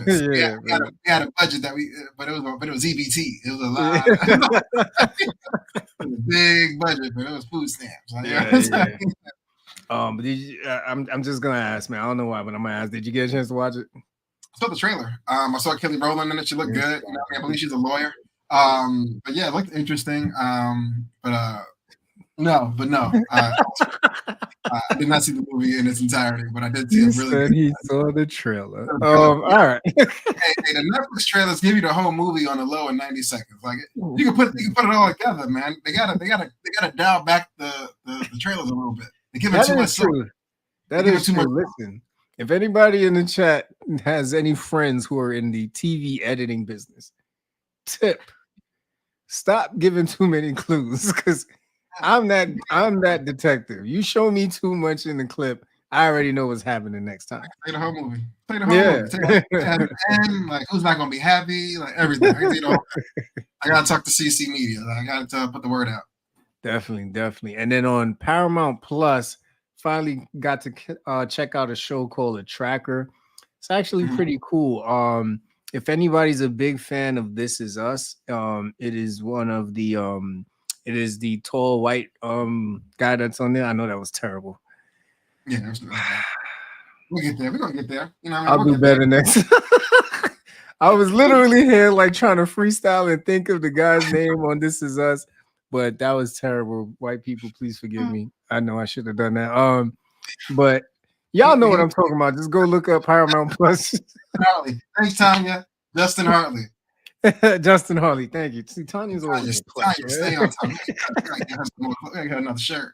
Yeah, we had a budget that but it was EBT. It was a lot. It was a big budget, but it was food stamps. Like, yeah. But did you, I'm just gonna ask, man. I don't know why, but I'm gonna ask. Did you get a chance to watch it? I saw the trailer. I saw Kelly Rowland in it. She looked good. You know, I believe she's a lawyer. But yeah, it looked interesting. No. I did not see the movie in its entirety, but I did see it really good. He saw the trailer. All right. Hey, the Netflix trailers give you the whole movie on the low in 90 seconds. Like you can put it all together, man. They gotta dial back the trailers a little bit. They give it too much. That is true. Listen, if anybody in the chat has any friends who are in the TV editing business, tip: stop giving too many clues because I'm that detective. You show me too much in the clip, I already know what's happening next time. Play the whole movie. And like who's not gonna be happy? Like everything. You know, I gotta talk to CC Media. I gotta put the word out. Definitely. And then on Paramount Plus, finally got to check out a show called The Tracker. It's actually pretty cool. If anybody's a big fan of This Is Us, it is one of the it is the tall white guy that's on there. I know that was terrible. Yeah, we'll get there. We're gonna get there. You know, I'll do better next. I was literally here like trying to freestyle and think of the guy's name on This Is Us, but that was terrible. White people, please forgive me. I know I should have done that. But y'all know what I'm talking about. Just go look up Paramount Plus. Hartley. Thanks, Tanya. Justin Hartley. Justin Harley, thank you. See, Tanya's always Tanya, in clutch. Tanya, stay on time. I gotta get her some more. I gotta get her another shirt.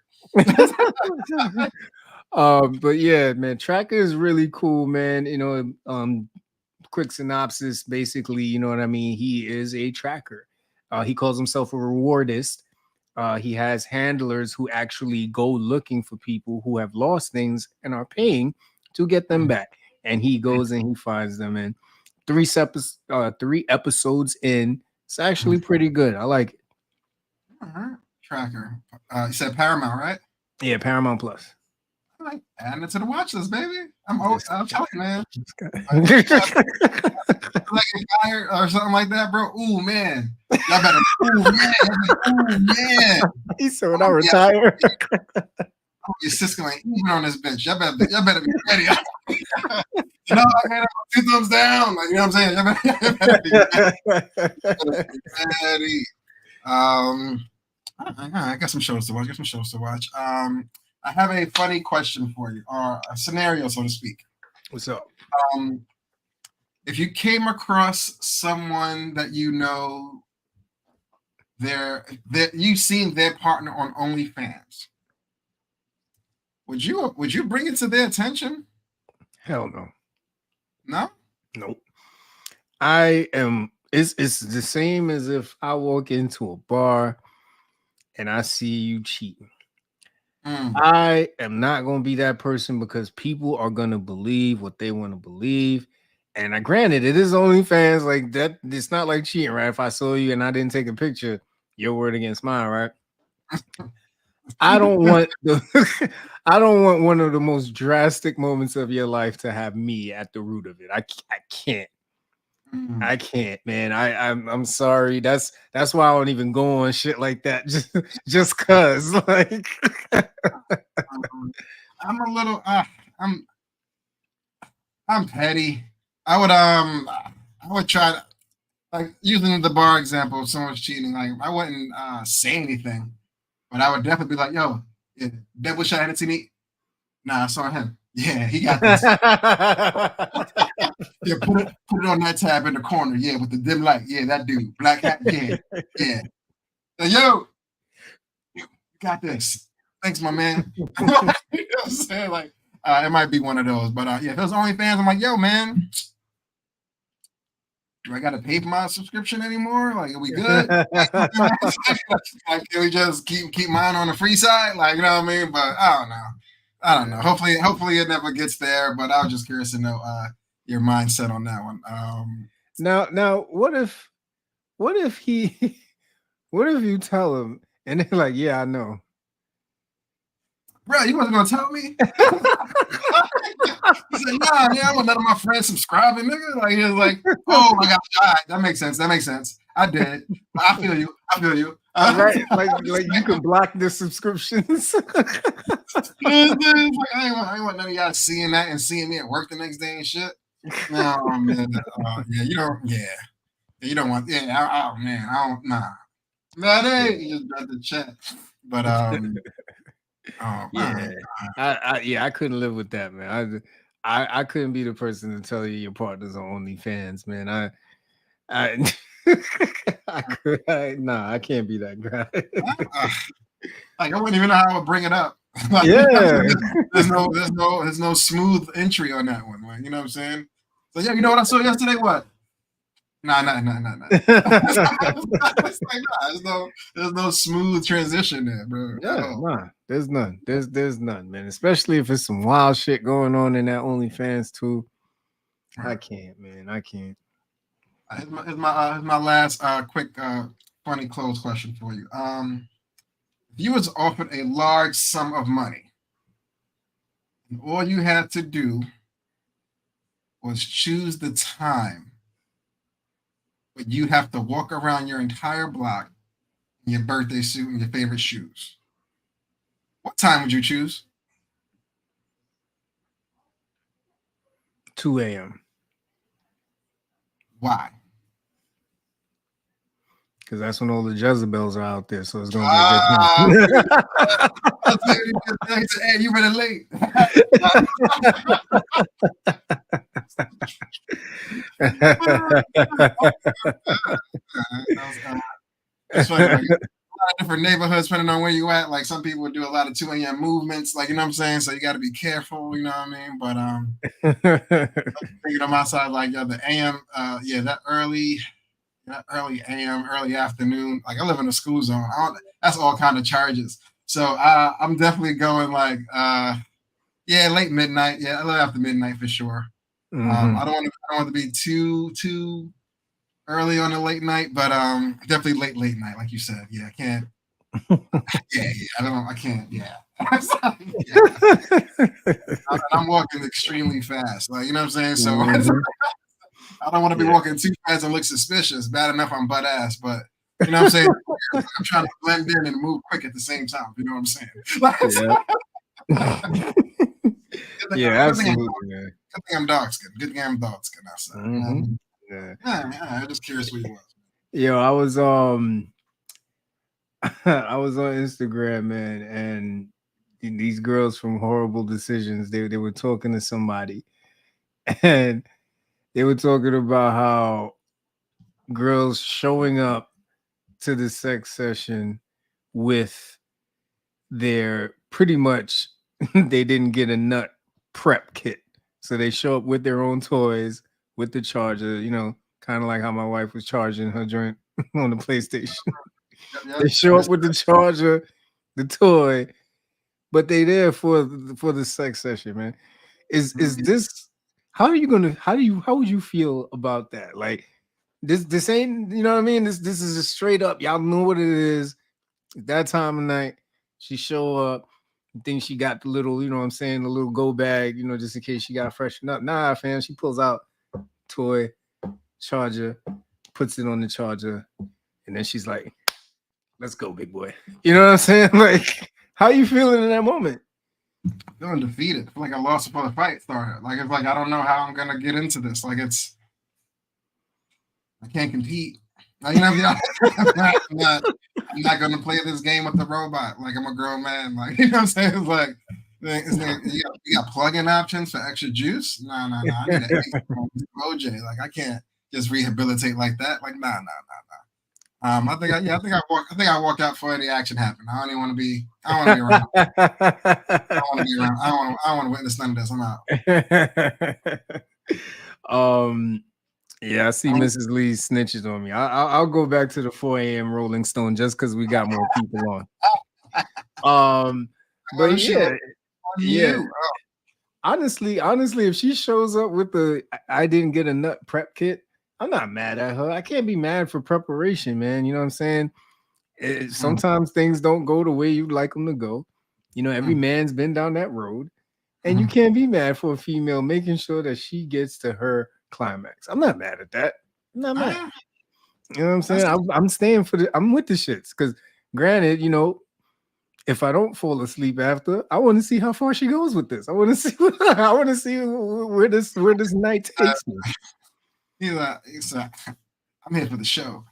But yeah, man, Tracker is really cool, man. Quick synopsis, basically, you know what I mean? He is a tracker. He calls himself a rewardist. He has handlers who actually go looking for people who have lost things and are paying to get them back. And he goes and he finds them. And three episodes in, it's actually pretty good. I like it. Tracker. You said Paramount, right? Yeah, Paramount Plus. Like adding it to the watch list, baby. I'm telling you, man. Like fired or something like that, bro. Ooh, man. Y'all better. Ooh, man. Ooh, man. He said when I retire. Your Cisco ain't even on this bitch. Y'all better be ready. You know, I had 2 thumbs down. Like, you know what I'm saying? Y'all better be ready. I got some shows to watch. I have a funny question for you, or a scenario, so to speak. What's up? If you came across someone that you know, you've seen their partner on OnlyFans, would you bring it to their attention? Hell no. No? Nope. It's the same as if I walk into a bar and I see you cheating. I am not going to be that person because people are going to believe what they want to believe. And granted, it is OnlyFans, like that. It's not like cheating, right? If I saw you and I didn't take a picture, your word against mine, right? I don't want I don't want one of the most drastic moments of your life to have me at the root of it. I can't. I can't, man. I'm sorry. That's why I don't even go on shit like that. Just cause, like, I'm a little. I'm petty. I would try to, like, using the bar example. If someone's cheating, like, I wouldn't say anything, but I would definitely be like, "Yo, yeah, that was shot at me." Nah, I saw him. Yeah, he got this. Yeah, put it on that tab in the corner. Yeah, with the dim light. Yeah, that dude. Black hat. Yeah. Like, yo, you got this. Thanks, my man. You know what I'm saying? Like, it might be one of those. But yeah, if it was OnlyFans, I'm like, yo, man, do I got to pay for my subscription anymore? Like, are we good? Like, can we just keep mine on the free side? Like, you know what I mean? But I don't know. Hopefully it never gets there. But I was just curious to know your mindset on that one. Now, what if you tell him and they're like, yeah, I know. Bro, you wasn't gonna tell me? He said, nah, yeah, I want none of my friends subscribing, nigga. Like, he was like, oh my gosh, all right, that makes sense. I did. I feel you. Right, like you can block the subscriptions. I ain't want none of y'all seeing that and seeing me at work the next day and shit. No, man. You don't want, man, I don't, nah. You just got the chat. But, I couldn't live with that, man. I couldn't be the person to tell you your partner's on OnlyFans, man. I can't be that guy. Like, I wouldn't even know how I would bring it up. Like, yeah, there's no smooth entry on that one. Like, you know what I'm saying? So yeah, you know what I saw yesterday? What? Nah. It's like, there's no smooth transition there, bro. Nah, there's none. There's none, man. Especially if it's some wild shit going on in that OnlyFans too. I can't, man. I can't. Here's my last quick funny close question for you. If you was offered a large sum of money, and all you had to do was choose the time, but you'd have to walk around your entire block in your birthday suit and your favorite shoes, what time would you choose? 2 a.m. Why? Because that's when all the Jezebels are out there, so it's gonna be a good Ah, time. that's what he did. He said, "Hey, you better late." It's funny. Like, a lot of different neighborhoods, depending on where you at. Like some people do a lot of 2 a.m. movements. Like you know what I'm saying. So you got to be careful. You know what I mean. But thinking of my side, like the AM, yeah, that early AM, early afternoon. Like I live in a school zone. That's all kind of charges. So I'm definitely going like yeah, late midnight. Yeah, a little after midnight for sure. Mhm. I don't want to be too early on a late night, but definitely late night, like you said. Yeah, I can't. Yeah, I can't. Yeah, I'm walking extremely fast. Like you know what I'm saying. So Mhm. I don't want to be Yeah. walking too fast and look suspicious. Bad enough I'm butt ass, but you know what I'm saying. I'm trying to blend in and move quick at the same time. You know what I'm saying? Yeah. Yeah, Good thing absolutely, man. I'm dark skin. Good thing I'm dark skin outside. You know what I Mhm. mean? Yeah. Yeah, I'm just curious where you was. Yo, I was I was on Instagram, man, and these girls from Horrible Decisions, they were talking to somebody, and they were talking about how girls showing up to the sex session with their pretty much they didn't get a nut prep kit. So they show up with their own toys, with the charger, kind of like how my wife was charging her joint on the PlayStation. They Yep. show up with the charger, the toy, but they there for the sex session, man. Is this how would you feel about that? Like this ain't, you know what I mean? This is just straight up. Y'all know what it is. That time of night, she show up. Think she got the little, you know what I'm saying, the little go bag, just in case she got freshened up. Nah, fam, she pulls out toy, charger, puts it on the charger, and then she's like, let's go, big boy. You know what I'm saying? Like, how you feeling in that moment? Feeling defeated. I feel like I lost before the fight started. Like it's like I don't know how I'm gonna get into this. Like I can't compete. Like, you know, I'm not gonna play this game with the robot. Like I'm a grown man. Like you know what I'm saying? It's like you got plug-in options for extra juice. No. I need an OJ. Like I can't just rehabilitate like that. Like nah. I think I walk out before the action happened. I don't even want to be. I don't want to be around. I don't want to be around. I don't want to witness none of this. I'm out. Yeah, I see Mrs. Lee snitches on me. I'll go back to the 4 a.m. Rolling Stone just because we got more people on. But yeah, On yeah. you. Honestly, if she shows up with the I didn't get a nut prep kit, I'm not mad at her. I can't be mad for preparation, man. You know what I'm saying? Sometimes things don't go the way you'd like them to go. Every man's been down that road, and you can't be mad for a female making sure that she gets to her climax. I'm not mad at that. I'm not mad. You know what I'm saying? I'm staying I'm with the shits because, granted, if I don't fall asleep after, I want to see how far she goes with this. I want to see. I want to see where this night takes me. He's like, I'm here for the show.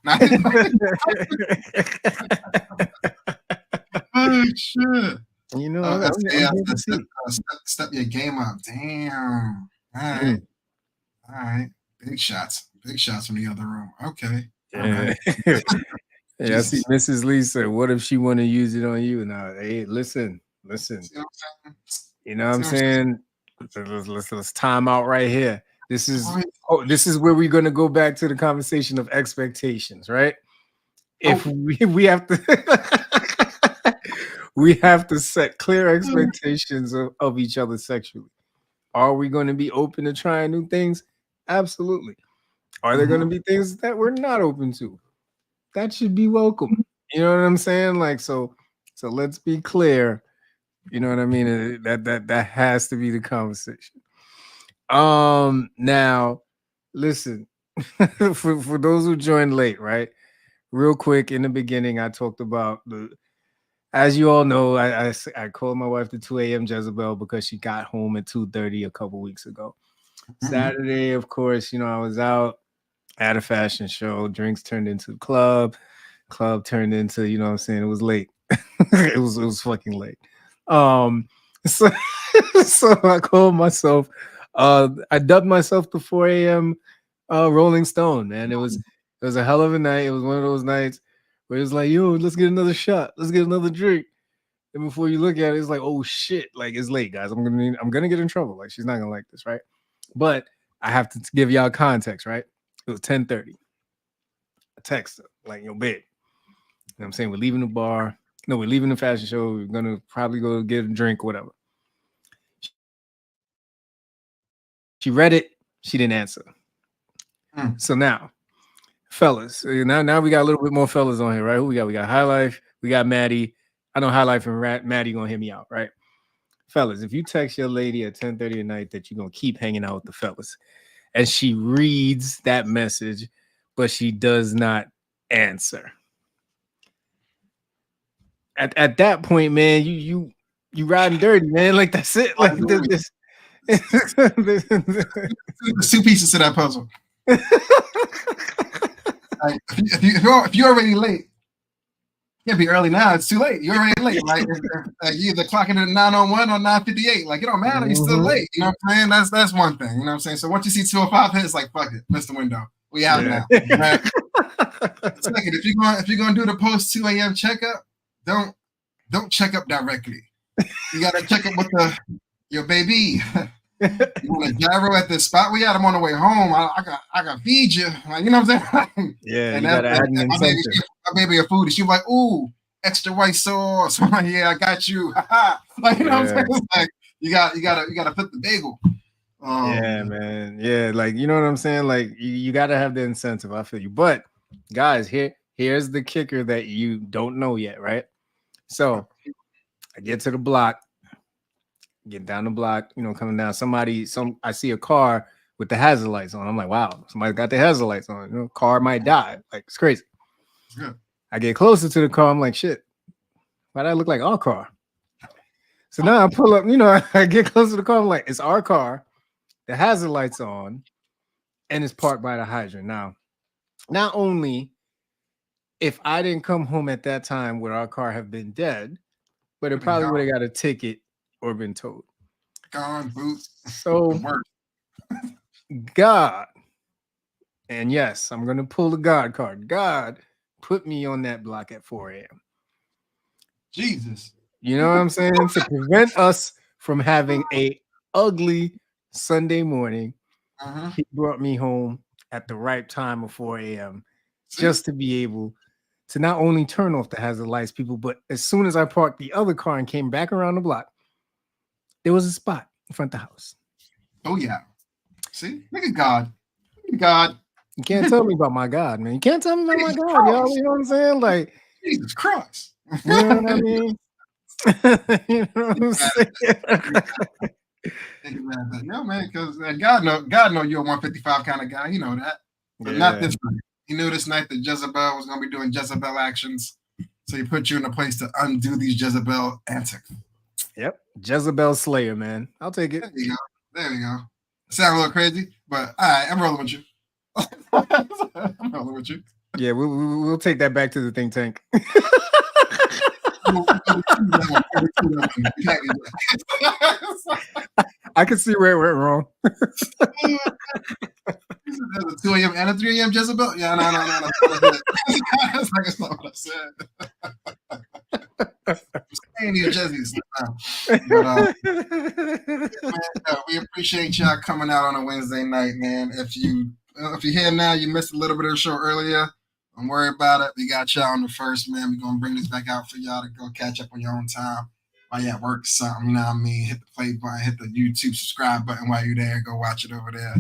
Oh shit! I'm here to see. Step your game up. Damn. All right. Big shots from the other room. Okay. All right. Yeah, I see Mrs. Lee said, what if she want to use it on you? Now, hey, listen. You know what I'm saying? Let's time out right here. This is where we're gonna go back to the conversation of expectations, right? If we have to we have to set clear expectations of each other sexually. Are we going to be open to trying new things? Absolutely. Are there going to be things that we're not open to? That should be welcome. You know what I'm saying? Like so let's be clear. You know what I mean? That has to be the conversation. Now listen, for those who joined late, right? Real quick in the beginning, I talked about as you all know, I called my wife the 2 a.m. Jezebel because she got home at 2:30 a couple weeks ago. Saturday, of course, I was out. at a fashion show. Drinks turned into club. Club turned into, you know what I'm saying? It was late. it was fucking late. Um, so so I called myself. I dubbed myself the 4 a.m. Rolling Stone. Man, it was a hell of a night. It was one of those nights where it's like, yo, let's get another shot. Let's get another drink. And before you look at it, it's like, oh shit, like it's late, guys. I'm gonna get in trouble. Like she's not gonna like this, right? But I have to give y'all context, right? It was 10:30. I text her, like, yo, babe. You know what I'm saying? We're leaving the bar. No, we're leaving the fashion show. We're gonna probably go get a drink or whatever. She read it, she didn't answer. So now, fellas, now we got a little bit more fellas on here, right? Who we got? We got High Life, we got Maddie. I know High Life and Maddie gonna hit me out, right? Fellas, if you text your lady at 10:30 at night that you're gonna keep hanging out with the fellas, and she reads that message, but she does not answer. At that point, man, you riding dirty, man. Like that's it. Like this. There's 2 pieces to that puzzle. Like, if you're already late, you can't be early now. It's too late. You're already late. Like you either clocking at 9:01 or 9:58. Like it don't matter. You're still late. You know what I'm saying? That's one thing. You know what I'm saying? So once you see 2:05 hit, it's like fuck it, miss the window. We out now. Right? Second, if you're gonna do the post 2 a.m. checkup, don't check up directly. You gotta check up with your baby. You want to gyro at the spot we at? I'm on the way home. I got feed you. Like, you know what I'm saying? Yeah, and you gotta add an incentive. My baby a food, and she was like, "Ooh, extra white sauce." I'm like, "Yeah, I got you." Like, you know what I'm saying? It's like you gotta flip the bagel. Yeah, man. Yeah, like you know what I'm saying. Like you gotta have the incentive. I feel you. But guys, here's the kicker that you don't know yet, right? So I get to the block. Getting down the block, coming down. I see a car with the hazard lights on. I'm like, wow, somebody got the hazard lights on. Car might die. Like, it's crazy. Yeah. I get closer to the car. I'm like, shit, why'd I look like our car? So now I pull up, I get closer to the car. I'm like, it's our car. The hazard lights on, and it's parked by the hydrant. Now, not only if I didn't come home at that time would our car have been dead, but it probably would have got a ticket or been towed. Gone, boots. So God, and yes, I'm gonna pull the God card. God put me on that block at 4 a.m. Jesus. You know what I'm saying? To prevent us from having a ugly Sunday morning, he brought me home at the right time of 4 a.m. just to be able to not only turn off the hazard lights, people, but as soon as I parked the other car and came back around the block, there was a spot in front of the house. Oh, yeah. See? Look at God. Look at God. You can't tell me about my God, man. You can't tell me about my God, y'all. You know what I'm saying? Like, Jesus Christ. You know what I mean? You know what I'm saying? No, man, because God know you're a 155 kind of guy. You know that. But not this night. He knew this night that Jezebel was going to be doing Jezebel actions. So he put you in a place to undo these Jezebel antics. Yep. Jezebel Slayer, man. I'll take it. There you go. Sound a little crazy, but all right, I'm rolling with you. I'm rolling with you. Yeah, we'll take that back to the think tank. I can see where it went wrong. There's a 2 a.m. and a 3 a.m. Jezebel? Yeah, no. That's not what I said. I'm saying you're Jezzy. But we appreciate y'all coming out on a Wednesday night, man. If you're here now, you missed a little bit of the show earlier. Don't worry about it. We got y'all on the first, man. We're going to bring this back out for y'all to go catch up on your own time. While you're at work or something, you know what I mean? Hit the play button, hit the YouTube subscribe button while you're there. Go watch it over there.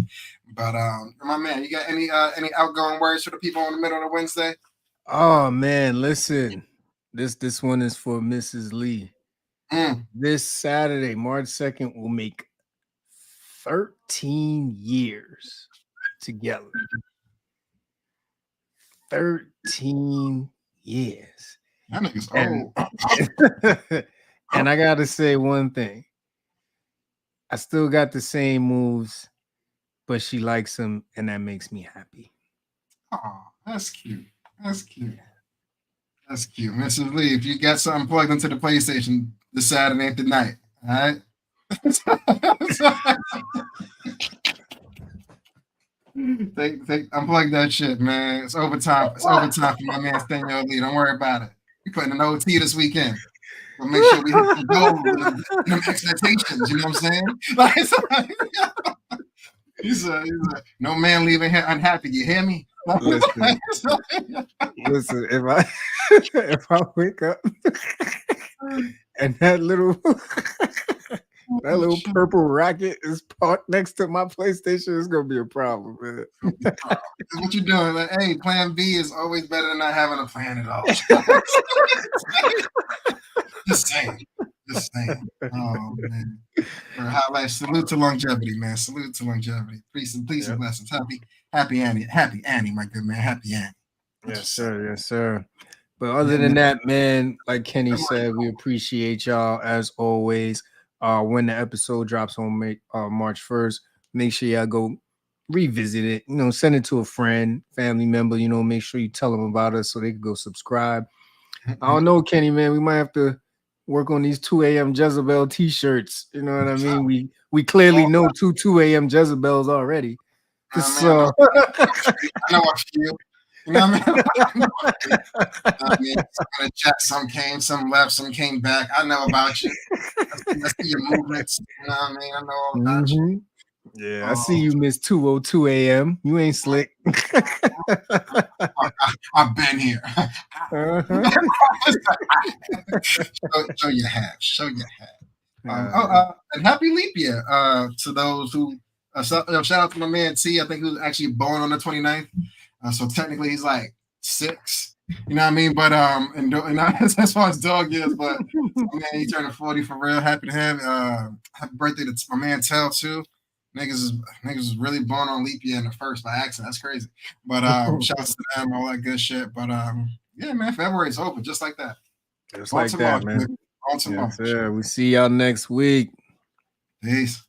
But my man, you got any outgoing words for the people in the middle of the Wednesday? Oh man, listen. This one is for Mrs. Lee. This Saturday, March 2nd, will make 13 years together. 13 years. That nigga's old. And I gotta say one thing. I still got the same moves, but she likes them, and that makes me happy. Oh, that's cute. That's cute. That's cute. Mrs. Lee, if you got something plugged into the PlayStation this Saturday night, all right? Unplug that shit, man. It's overtime. It's overtime for my man Stenio Lee. Don't worry about it. We putting an OT this weekend. We'll make sure we hit the goal and them expectations. You know what I'm saying? He's a no man leaving here unhappy. You hear me? Listen, if I wake up and that little purple rocket is parked next to my PlayStation, it's gonna be a problem, man. What you doing? Like, hey, plan B is always better than not having a plan at all. Just saying. Oh man. Highlight. Salute to longevity, man. Salute to longevity. Peace and blessings. Happy Annie, my good man. Happy Annie. Yes, sir. But other than that, man, like Kenny said, we appreciate y'all as always. When the episode drops on March 1st, make sure y'all go revisit it. You know, send it to a friend, family member. You know, make sure you tell them about us so they can go subscribe. I don't know, Kenny, man. We might have to work on these 2 a.m. Jezebel t-shirts. You know what I mean? We clearly know 2 a.m. Jezebels already. So I know a few. You know what I mean? Some came, some left, some came back. I know about you. I see your movements. You know what I mean? I know all about you. Yeah, I see you, Miss 2:02 a.m. You ain't slick. I've been here. Show your hat. And happy leap year to those who. Shout out to my man T. I think he was actually born on the 29th. So technically he's like 6. You know what I mean? But and as far as dog is, but man, he turned 40 for real. Happy to have happy birthday to my man Tell too. Niggas is really born on leap year in the first by accident. That's crazy. But shouts to them, all that good shit. But yeah, man, February's over just like that. Just like that, man. On tomorrow. Yes, sir. We see y'all next week. Peace.